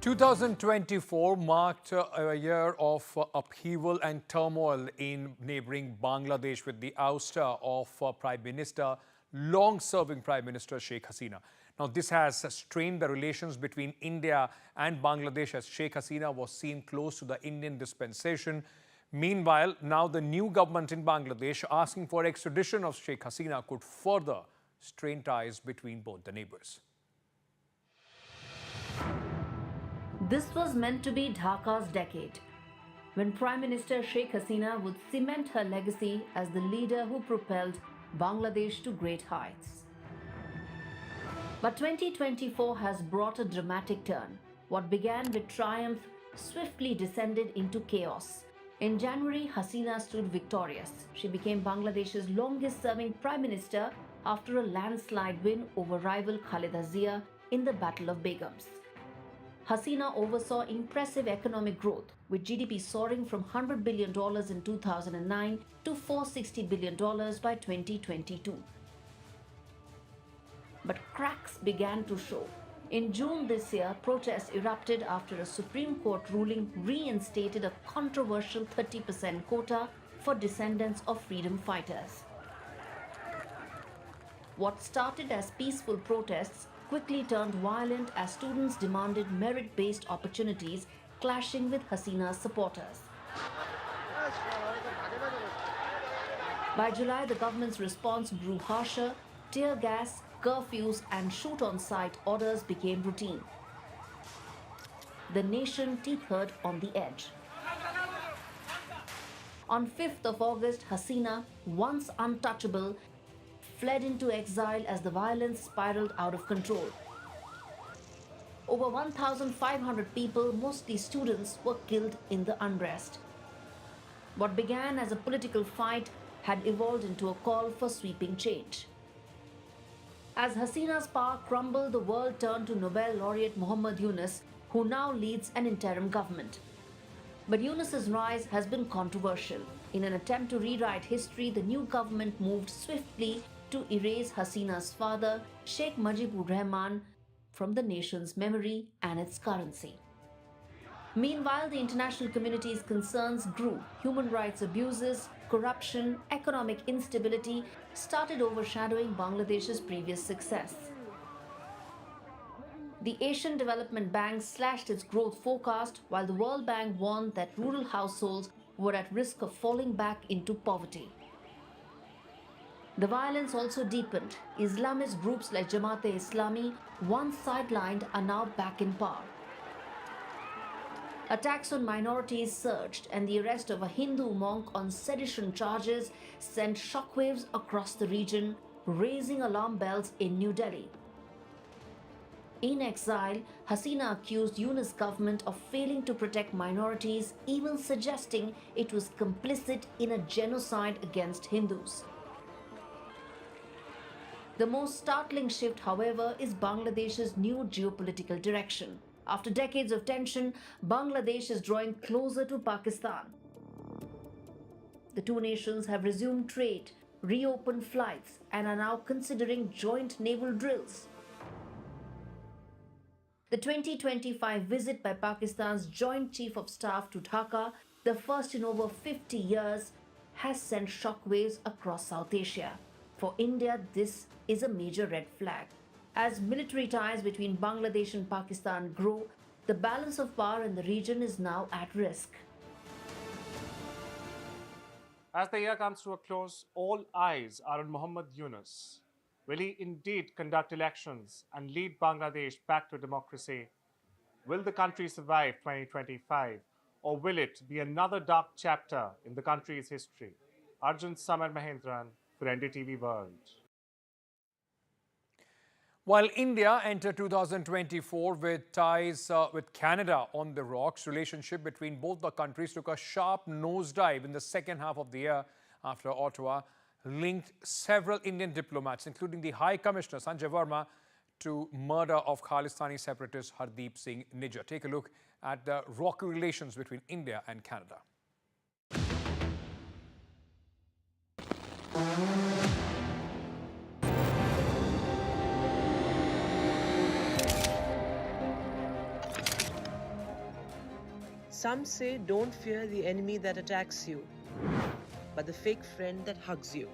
2024 marked a year of upheaval and turmoil in neighboring Bangladesh with the ouster of long-serving Prime Minister Sheikh Hasina. Now, this has strained the relations between India and Bangladesh as Sheikh Hasina was seen close to the Indian dispensation. Meanwhile, now the new government in Bangladesh asking for extradition of Sheikh Hasina could further strain ties between both the neighbors. This was meant to be Dhaka's decade, when Prime Minister Sheikh Hasina would cement her legacy as the leader who propelled Bangladesh to great heights. But 2024 has brought a dramatic turn. What began with triumph swiftly descended into chaos. In January, Hasina stood victorious. She became Bangladesh's longest-serving Prime Minister after a landslide win over rival Khaleda Zia in the Battle of Begums. Hasina oversaw impressive economic growth, with GDP soaring from $100 billion in 2009 to $460 billion by 2022. But cracks began to show. In June this year, protests erupted after a Supreme Court ruling reinstated a controversial 30% quota for descendants of freedom fighters. What started as peaceful protests quickly turned violent as students demanded merit-based opportunities, clashing with Hasina's supporters. By July, the government's response grew harsher. Tear gas, curfews and shoot-on-sight orders became routine. The nation teetered on the edge. On 5th of August, Hasina, once untouchable, fled into exile as the violence spiraled out of control. Over 1,500 people, mostly students, were killed in the unrest. What began as a political fight had evolved into a call for sweeping change. As Hasina's power crumbled, the world turned to Nobel laureate Muhammad Yunus, who now leads an interim government. But Yunus's rise has been controversial. In an attempt to rewrite history, the new government moved swiftly to erase Hasina's father, Sheikh Mujibur Rahman, from the nation's memory and its currency. Meanwhile, the international community's concerns grew. Human rights abuses, corruption, economic instability started overshadowing Bangladesh's previous success. The Asian Development Bank slashed its growth forecast, while the World Bank warned that rural households were at risk of falling back into poverty. The violence also deepened. Islamist groups like Jamaat-e-Islami, once sidelined, are now back in power. Attacks on minorities surged, and the arrest of a Hindu monk on sedition charges sent shockwaves across the region, raising alarm bells in New Delhi. In exile, Hasina accused Yunus' government of failing to protect minorities, even suggesting it was complicit in a genocide against Hindus. The most startling shift, however, is Bangladesh's new geopolitical direction. After decades of tension, Bangladesh is drawing closer to Pakistan. The two nations have resumed trade, reopened flights, and are now considering joint naval drills. The 2025 visit by Pakistan's Joint Chief of Staff to Dhaka, the first in over 50 years, has sent shockwaves across South Asia. For India, this is a major red flag. As military ties between Bangladesh and Pakistan grow, the balance of power in the region is now at risk. As the year comes to a close, all eyes are on Muhammad Yunus. Will he indeed conduct elections and lead Bangladesh back to democracy? Will the country survive 2025, or will it be another dark chapter in the country's history? Arjun Samar Mahendran for NDTV World. While India entered 2024 with ties with Canada on the rocks, relationship between both the countries took a sharp nosedive in the second half of the year after Ottawa linked several Indian diplomats, including the High Commissioner Sanjay Verma, to murder of Khalistani separatist Hardeep Singh Nijjar. Take a look at the rocky relations between India and Canada. Some say don't fear the enemy that attacks you, but the fake friend that hugs you.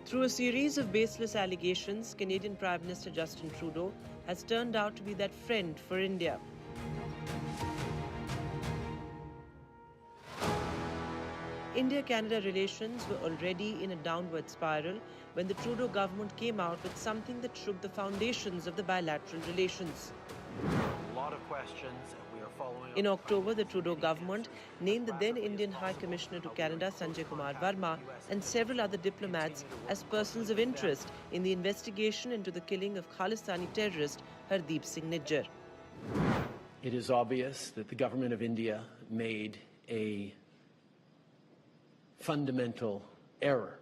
Through a series of baseless allegations, Canadian Prime Minister Justin Trudeau has turned out to be that friend for India. India-Canada relations were already in a downward spiral when the Trudeau government came out with something that shook the foundations of the bilateral relations. lot of questions, and we are following. In October, the Trudeau government named the then Indian High Commissioner to Canada, Sanjay Kumar Verma, and several other diplomats as persons of interest in the investigation into the killing of Khalistani terrorist Hardeep Singh Nijjar. It is obvious that the government of India made a fundamental error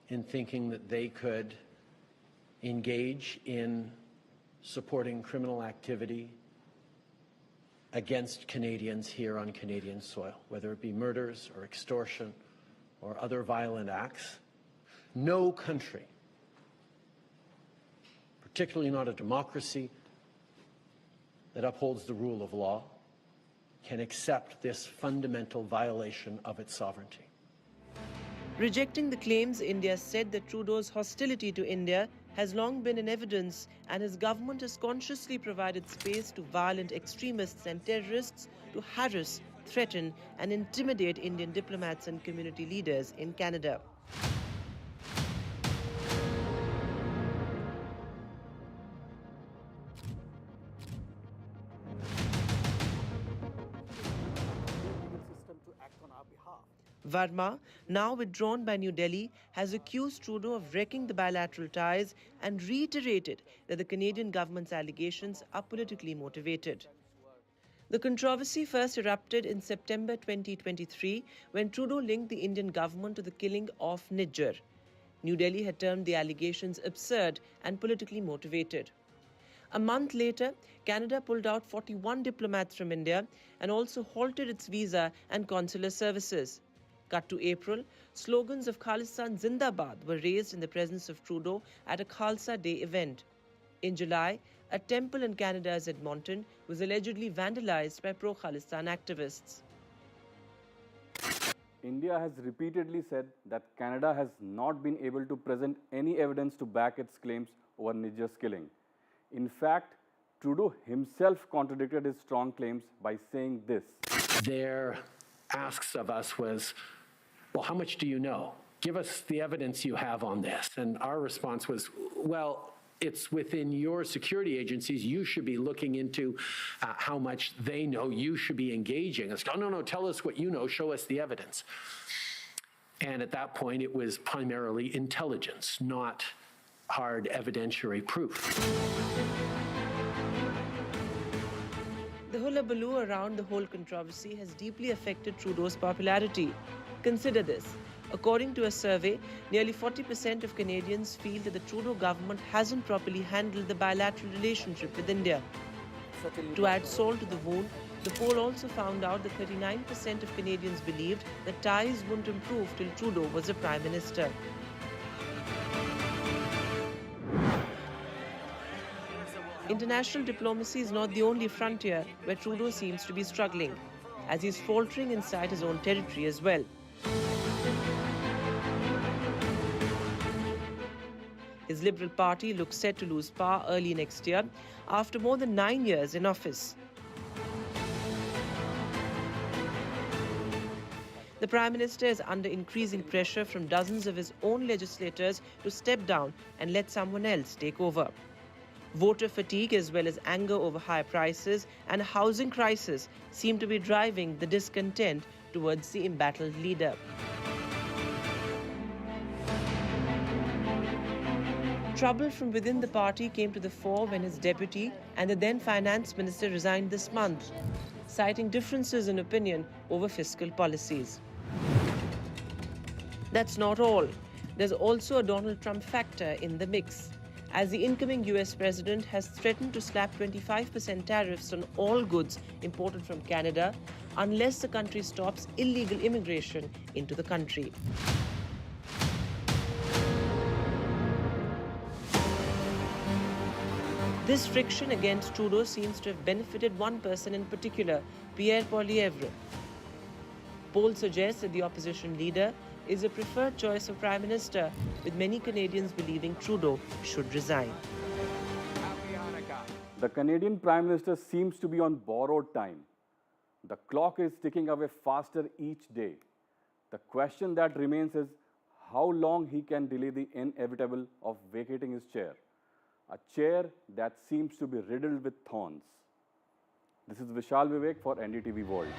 in thinking that they could engage in supporting criminal activity against Canadians here on Canadian soil, whether it be murders or extortion or other violent acts. No country, particularly not a democracy that upholds the rule of law, can accept this fundamental violation of its sovereignty. Rejecting the claims, India said that Trudeau's hostility to India has long been in evidence, and his government has consciously provided space to violent extremists and terrorists to harass, threaten and intimidate Indian diplomats and community leaders in Canada. Verma, now withdrawn by New Delhi, has accused Trudeau of wrecking the bilateral ties and reiterated that the Canadian government's allegations are politically motivated. The controversy first erupted in September 2023 when Trudeau linked the Indian government to the killing of Nijjar. New Delhi had termed the allegations absurd and politically motivated. A month later, Canada pulled out 41 diplomats from India and also halted its visa and consular services. Cut to April, slogans of Khalistan Zindabad were raised in the presence of Trudeau at a Khalsa Day event. In July, a temple in Canada's Edmonton was allegedly vandalized by pro-Khalistan activists. India has repeatedly said that Canada has not been able to present any evidence to back its claims over Nijjar's killing. In fact, Trudeau himself contradicted his strong claims by saying this. Their asks of us was, well, how much do you know? Give us the evidence you have on this. And our response was, well, it's within your security agencies. You should be looking into how much they know. You should be engaging. It's, oh, no, tell us what you know. Show us the evidence. And at that point, it was primarily intelligence, not hard evidentiary proof. The hullabaloo around the whole controversy has deeply affected Trudeau's popularity. Consider this. According to a survey, nearly 40% of Canadians feel that the Trudeau government hasn't properly handled the bilateral relationship with India. To add salt to the wound, the poll also found out that 39% of Canadians believed that ties wouldn't improve till Trudeau was a Prime Minister. International diplomacy is not the only frontier where Trudeau seems to be struggling, as he's faltering inside his own territory as well. His Liberal Party looks set to lose power early next year after more than 9 years in office. The Prime Minister is under increasing pressure from dozens of his own legislators to step down and let someone else take over. Voter fatigue as well as anger over high prices and a housing crisis seem to be driving the discontent towards the embattled leader. Trouble from within the party came to the fore when his deputy and the then finance minister resigned this month, citing differences in opinion over fiscal policies. That's not all. There's also a Donald Trump factor in the mix, as the incoming US president has threatened to slap 25% tariffs on all goods imported from Canada unless the country stops illegal immigration into the country. This friction against Trudeau seems to have benefited one person in particular, Pierre Poilievre. Polls suggest that the opposition leader is a preferred choice of Prime Minister, with many Canadians believing Trudeau should resign. The Canadian Prime Minister seems to be on borrowed time. The clock is ticking away faster each day. The question that remains is how long he can delay the inevitable of vacating his chair, a chair that seems to be riddled with thorns. This is Vishal Vivek for NDTV World.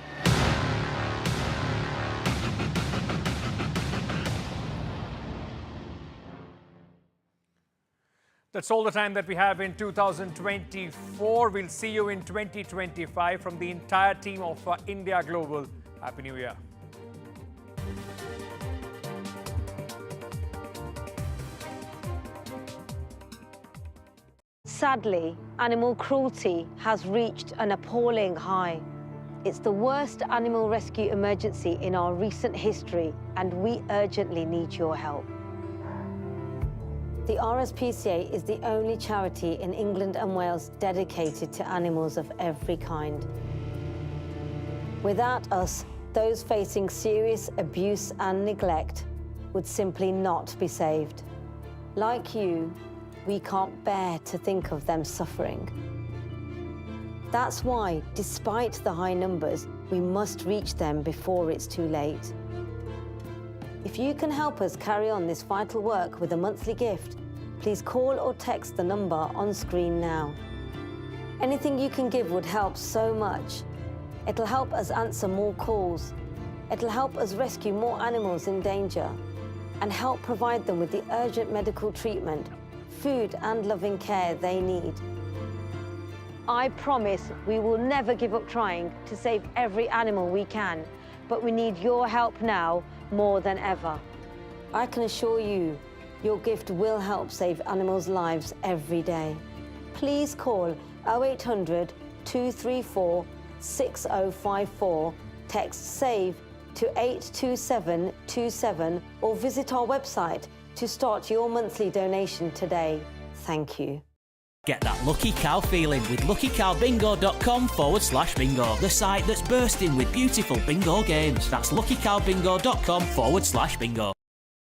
That's all the time that we have in 2024. We'll see you in 2025 from the entire team of India Global. Happy New Year. Sadly, animal cruelty has reached an appalling high. It's the worst animal rescue emergency in our recent history, and we urgently need your help. The RSPCA is the only charity in England and Wales dedicated to animals of every kind. Without us, those facing serious abuse and neglect would simply not be saved. Like you, we can't bear to think of them suffering. That's why, despite the high numbers, we must reach them before it's too late. If you can help us carry on this vital work with a monthly gift, please call or text the number on screen now. Anything you can give would help so much. It'll help us answer more calls. It'll help us rescue more animals in danger and help provide them with the urgent medical treatment, food and loving care they need. I promise we will never give up trying to save every animal we can, but we need your help now more than ever. I can assure you, your gift will help save animals' lives every day. Please call 0800 234 6054, text SAVE to 82727 or visit our website to start your monthly donation today. Thank you. Get that lucky cow feeling with luckycowbingo.com/bingo, the site that's bursting with beautiful bingo games. That's luckycowbingo.com/bingo.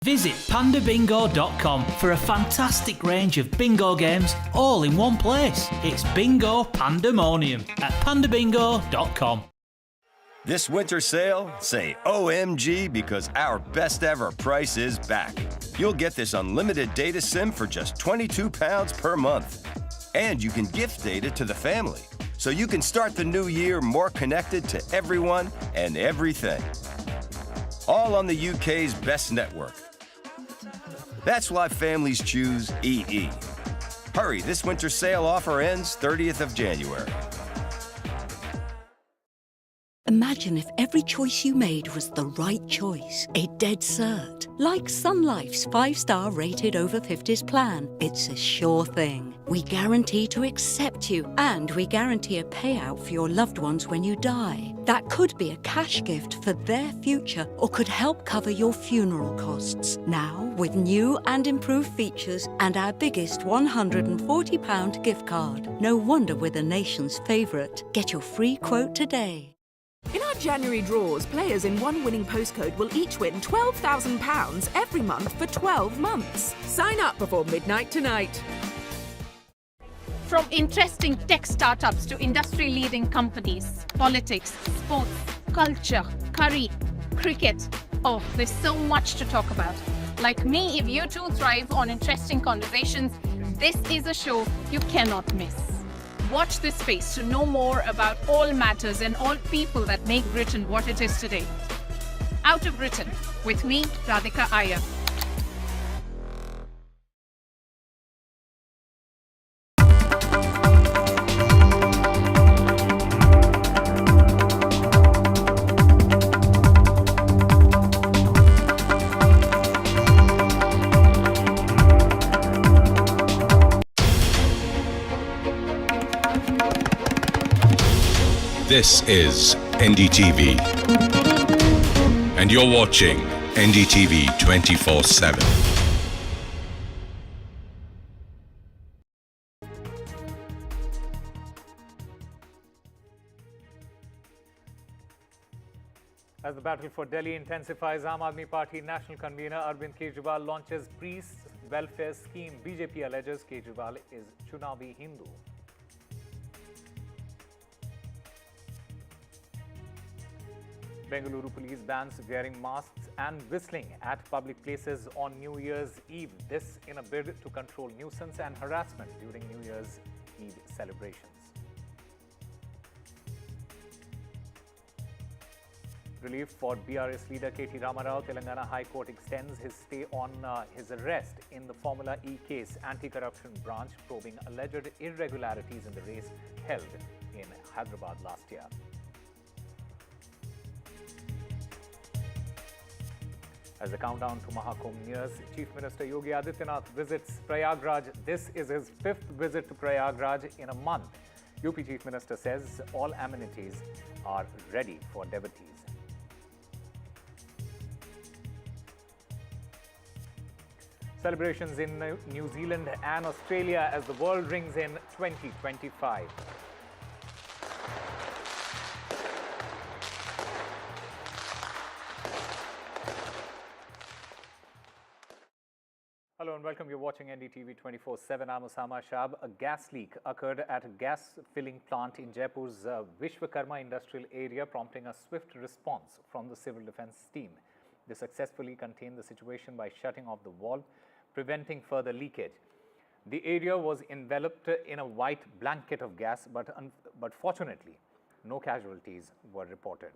Visit pandabingo.com for a fantastic range of bingo games all in one place. It's bingo pandemonium at pandabingo.com. This winter sale, say OMG because our best ever price is back. You'll get this unlimited data SIM for just £22 per month. And you can gift data to the family, so you can start the new year more connected to everyone and everything. All on the UK's best network. That's why families choose EE. Hurry, this winter sale offer ends 30th of January. Imagine if every choice you made was the right choice. A dead cert. Like Sun Life's 5-star rated over 50s plan. It's a sure thing. We guarantee to accept you, and we guarantee a payout for your loved ones when you die. That could be a cash gift for their future or could help cover your funeral costs. Now, with new and improved features and our biggest £140 gift card. No wonder we're the nation's favourite. Get your free quote today. In our January draws, players in one winning postcode will each win £12,000 every month for 12 months. Sign up before midnight tonight. From interesting tech startups to industry-leading companies, politics, sports, culture, curry, cricket. Oh, there's so much to talk about. Like me, if you too thrive on interesting conversations, this is a show you cannot miss. Watch this space to know more about all matters and all people that make Britain what it is today. Out of Britain, with me, Radhika Iyer. This is NDTV, and you're watching NDTV 24/7. As the battle for Delhi intensifies, Aam Aadmi Party National Convener Arvind Kejriwal launches Priests Welfare Scheme. BJP alleges Kejriwal is Chunavi Hindu. Bengaluru police bans wearing masks and whistling at public places on New Year's Eve. This in a bid to control nuisance and harassment during New Year's Eve celebrations. relief for BRS leader KT Ramarao. Telangana High Court extends his stay on his arrest in the Formula E case. Anti-corruption branch probing alleged irregularities in the race held in Hyderabad last year. As the countdown to Mahakumbh nears, Chief Minister Yogi Adityanath visits Prayagraj. This is his 5th visit to Prayagraj in a month. UP Chief Minister says all amenities are ready for devotees. Celebrations in New Zealand and Australia as the world rings in 2025. Hello and welcome. You're watching NDTV 24/7. I'm Osama Shab. A gas leak occurred at a gas filling plant in Jaipur's Vishwakarma industrial area, prompting a swift response from the civil defense team. They successfully contained the situation by shutting off the valve, preventing further leakage. The area was enveloped in a white blanket of gas, but fortunately, no casualties were reported.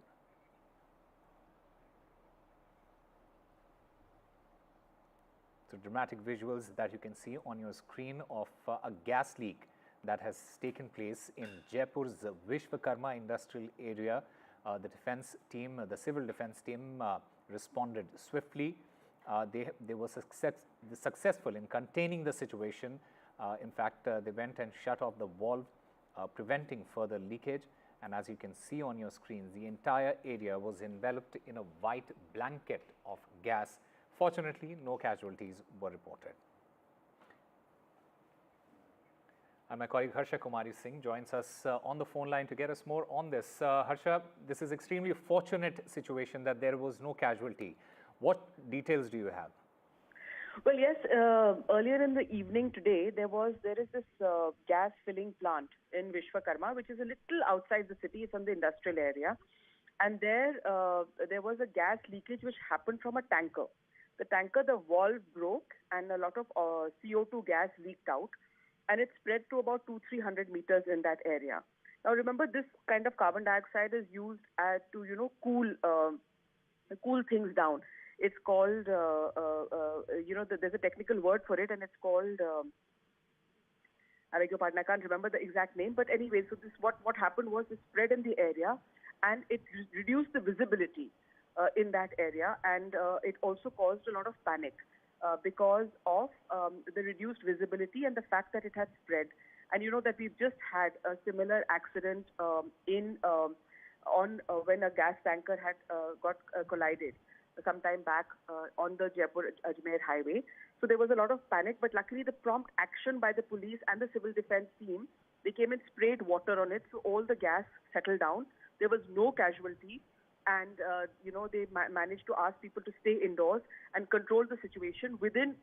So dramatic visuals that you can see on your screen of a gas leak that has taken place in Jaipur's Vishwakarma industrial area. The defense team, the civil defense team responded swiftly. They were successful in containing the situation. In fact, they went and shut off the valve, preventing further leakage. And as you can see on your screens, the entire area was enveloped in a white blanket of gas. Fortunately, no casualties were reported. And my colleague Harsha Kumari Singh joins us on the phone line to get us more on this. Harsha, this is extremely fortunate situation that there was no casualty. What details do you have? Well, yes, earlier in the evening today, there is this gas filling plant in Vishwakarma, which is a little outside the city. It's in the industrial area. And there was a gas leakage which happened from a tanker. The tanker, the valve broke and a lot of CO2 gas leaked out, and it spread to about 200-300 meters in that area. Now remember, this kind of carbon dioxide is used to cool things down. It's called there's a technical word for it, and it's called I beg your pardon, I can't remember the exact name, but anyway, so this what happened was it spread in the area, and it reduced the visibility in that area, and it also caused a lot of panic because of the reduced visibility and the fact that it had spread. And you know that we've just had a similar accident when a gas tanker had got collided sometime back on the Jaipur-Ajmer highway. So there was a lot of panic, but luckily the prompt action by the police and the civil defense team, they came and sprayed water on it, so all the gas settled down. There was no casualty. And, they managed to ask people to stay indoors and control the situation within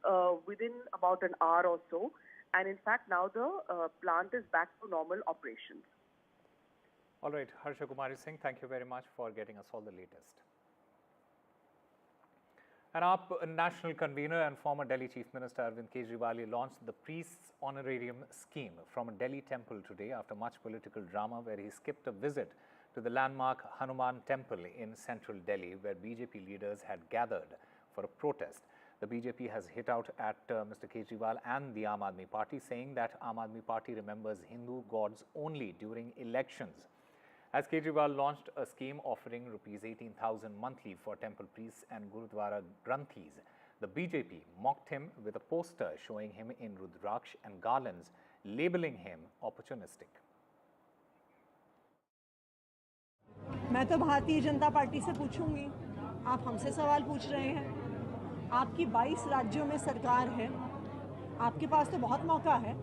about an hour or so. And in fact, now the plant is back to normal operations. All right, Harsha Kumari Singh, thank you very much for getting us all the latest. And our national convener and former Delhi Chief Minister Arvind Kejriwal launched the Priest's Honorarium Scheme from a Delhi temple today after much political drama where he skipped a visit to the landmark Hanuman Temple in central Delhi, where BJP leaders had gathered for a protest. The BJP has hit out at Mr. Kejriwal and the Aam Aadmi Party, saying that Aam Aadmi Party remembers Hindu gods only during elections. As Kejriwal launched a scheme offering Rs 18,000 monthly for temple priests and Gurudwara Granthis, the BJP mocked him with a poster showing him in Rudraksh and garlands, labeling him opportunistic. मैं तो Bharatiya Janata party से पूछूंगी, आप हमसे सवाल पूछ रहे हैं। आपकी 22 राज्यों में सरकार है, आपके पास तो बहुत मौका है।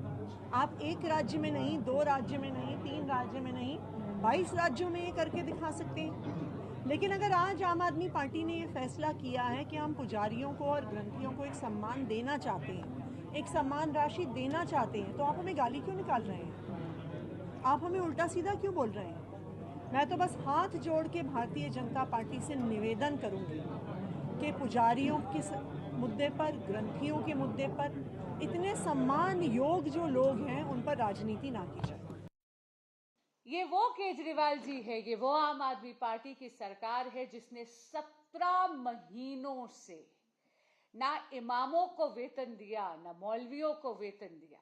आप एक राज्य में नहीं, 2 राज्य में नहीं, 3 राज्य में नहीं, 22 राज्यों में ये करके दिखा सकते हैं। लेकिन अगर आज आम आदमी पार्टी ने ये फैसला किया है कि हम पुजारियों को और ग्रंथियों को एक सम्मान देना चाहते हैं, एक सम्मान राशि देना चाहते हैं, तो आप हमें गाली क्यों निकाल रहे हैं? आप हमें उल्टा सीधा क्यों बोल रहे हैं? मैं तो बस हाथ जोड़ के भारतीय जनता पार्टी से निवेदन करूंगी कि पुजारियों के मुद्दे पर, ग्रंथियों के मुद्दे पर इतने सम्मान योग जो लोग हैं उन पर राजनीति ना की जाए। ये वो केजरीवाल जी है, ये वो आम आदमी पार्टी की सरकार है जिसने 17 महीनों से ना इमामों को वेतन दिया, ना मौलवियों को वेतन दिया।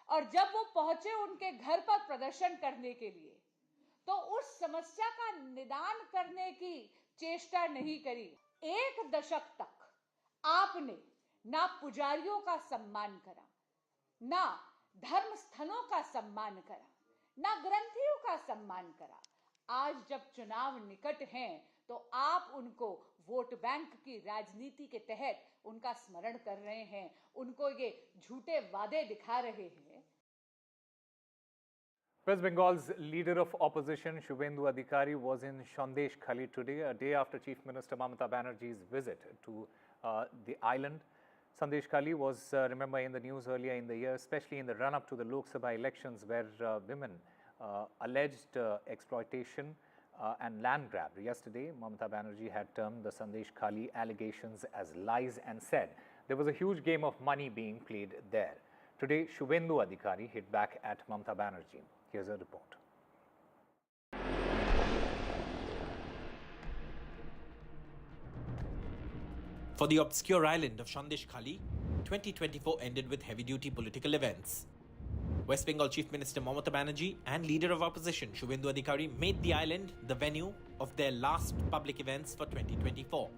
और जब वो पहुंचे उनके घर पर प्रदर्शन करने के लिए, तो उस समस्या का निदान करने की चेष्टा नहीं करी। 1 दशक तक आपने ना पुजारियों का सम्मान करा, ना धर्म स्थलों का सम्मान करा, ना ग्रंथियों का सम्मान करा। आज जब चुनाव निकट हैं तो आप उनको वोट बैंक की राजनीति के तहत उनका स्मरण कर रहे हैं, उनको ये झूठे वादे दिखा रहे हैं। West Bengal's leader of opposition, Shubhendu Adhikari, was in Sandesh Khali today, a day after Chief Minister Mamata Banerjee's visit to the island. Sandesh Khali was, remember, in the news earlier in the year, especially in the run-up to the Lok Sabha elections, where women alleged exploitation and land grab. Yesterday, Mamata Banerjee had termed the Sandesh Khali allegations as lies and said there was a huge game of money being played there. Today, Shubhendu Adhikari hit back at Mamata Banerjee. Here's a report. For the obscure island of Sandesh Khali, 2024 ended with heavy-duty political events. West Bengal Chief Minister Mamata Banerjee and Leader of Opposition Shubhendu Adhikari made the island the venue of their last public events for 2024.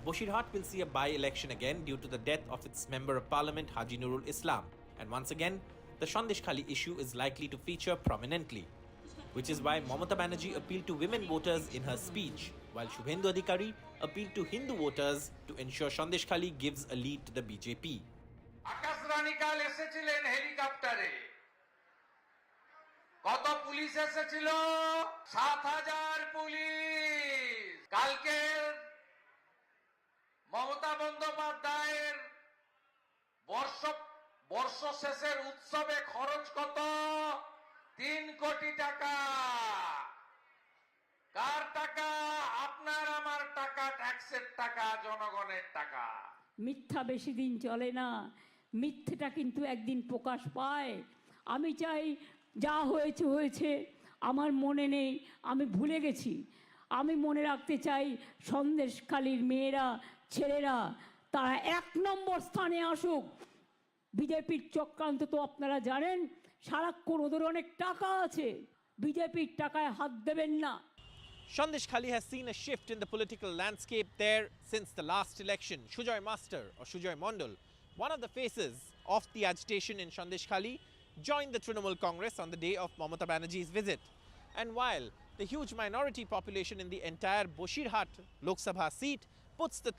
Boshirhat will see a by-election again due to the death of its Member of Parliament Haji Nurul Islam, and once again, the Sandesh Khali issue is likely to feature prominently, which is why Mamata Banerjee appealed to women voters in her speech, while Shubhendu Adhikari appealed to Hindu voters to ensure Sandesh Khali gives a lead to the BJP. আকাশরানীকাল এসেছিলেন হেলিকপ্টারে, কত police এসেছিল? ৭,০০০ police. কালকে মমতা বন্দ্যোপাধ্যায়ের বর্ষ শেষের উৎসবে খরচ কত? 3 কোটি টাকা। কার টাকা? আপনার আমার টাকা, ট্যাক্সের টাকা, জনগণের টাকা। মিথ্যা বেশি দিন চলে না, মিথ্যেটা কিন্তু একদিন প্রকাশ পায়। আমি চাই যা হয়েছে হয়েছে, আমার মনে নেই, আমি ভুলে গেছি। আমি মনে রাখতে চাই সন্দেশখালীর মেয়েরা, ছেলেরা তারা 1 নম্বর স্থানে আসুক। বিজেপির চক্রান্ত তো আপনারা জানেন, সারাক্ষণ ওদের অনেক টাকা আছে, বিজেপির টাকায় হাত দেবেন না। Sandesh Khali has seen a shift in the political landscape there since the last election. Sujoy Master or Sujoy Mondal, one of the faces of the agitation in Sandesh Khali, joined the Trinamool Congress on the day of Mamata Banerjee's visit. And while the huge minority population in the entire Boshirhat Lok Sabha seat puts the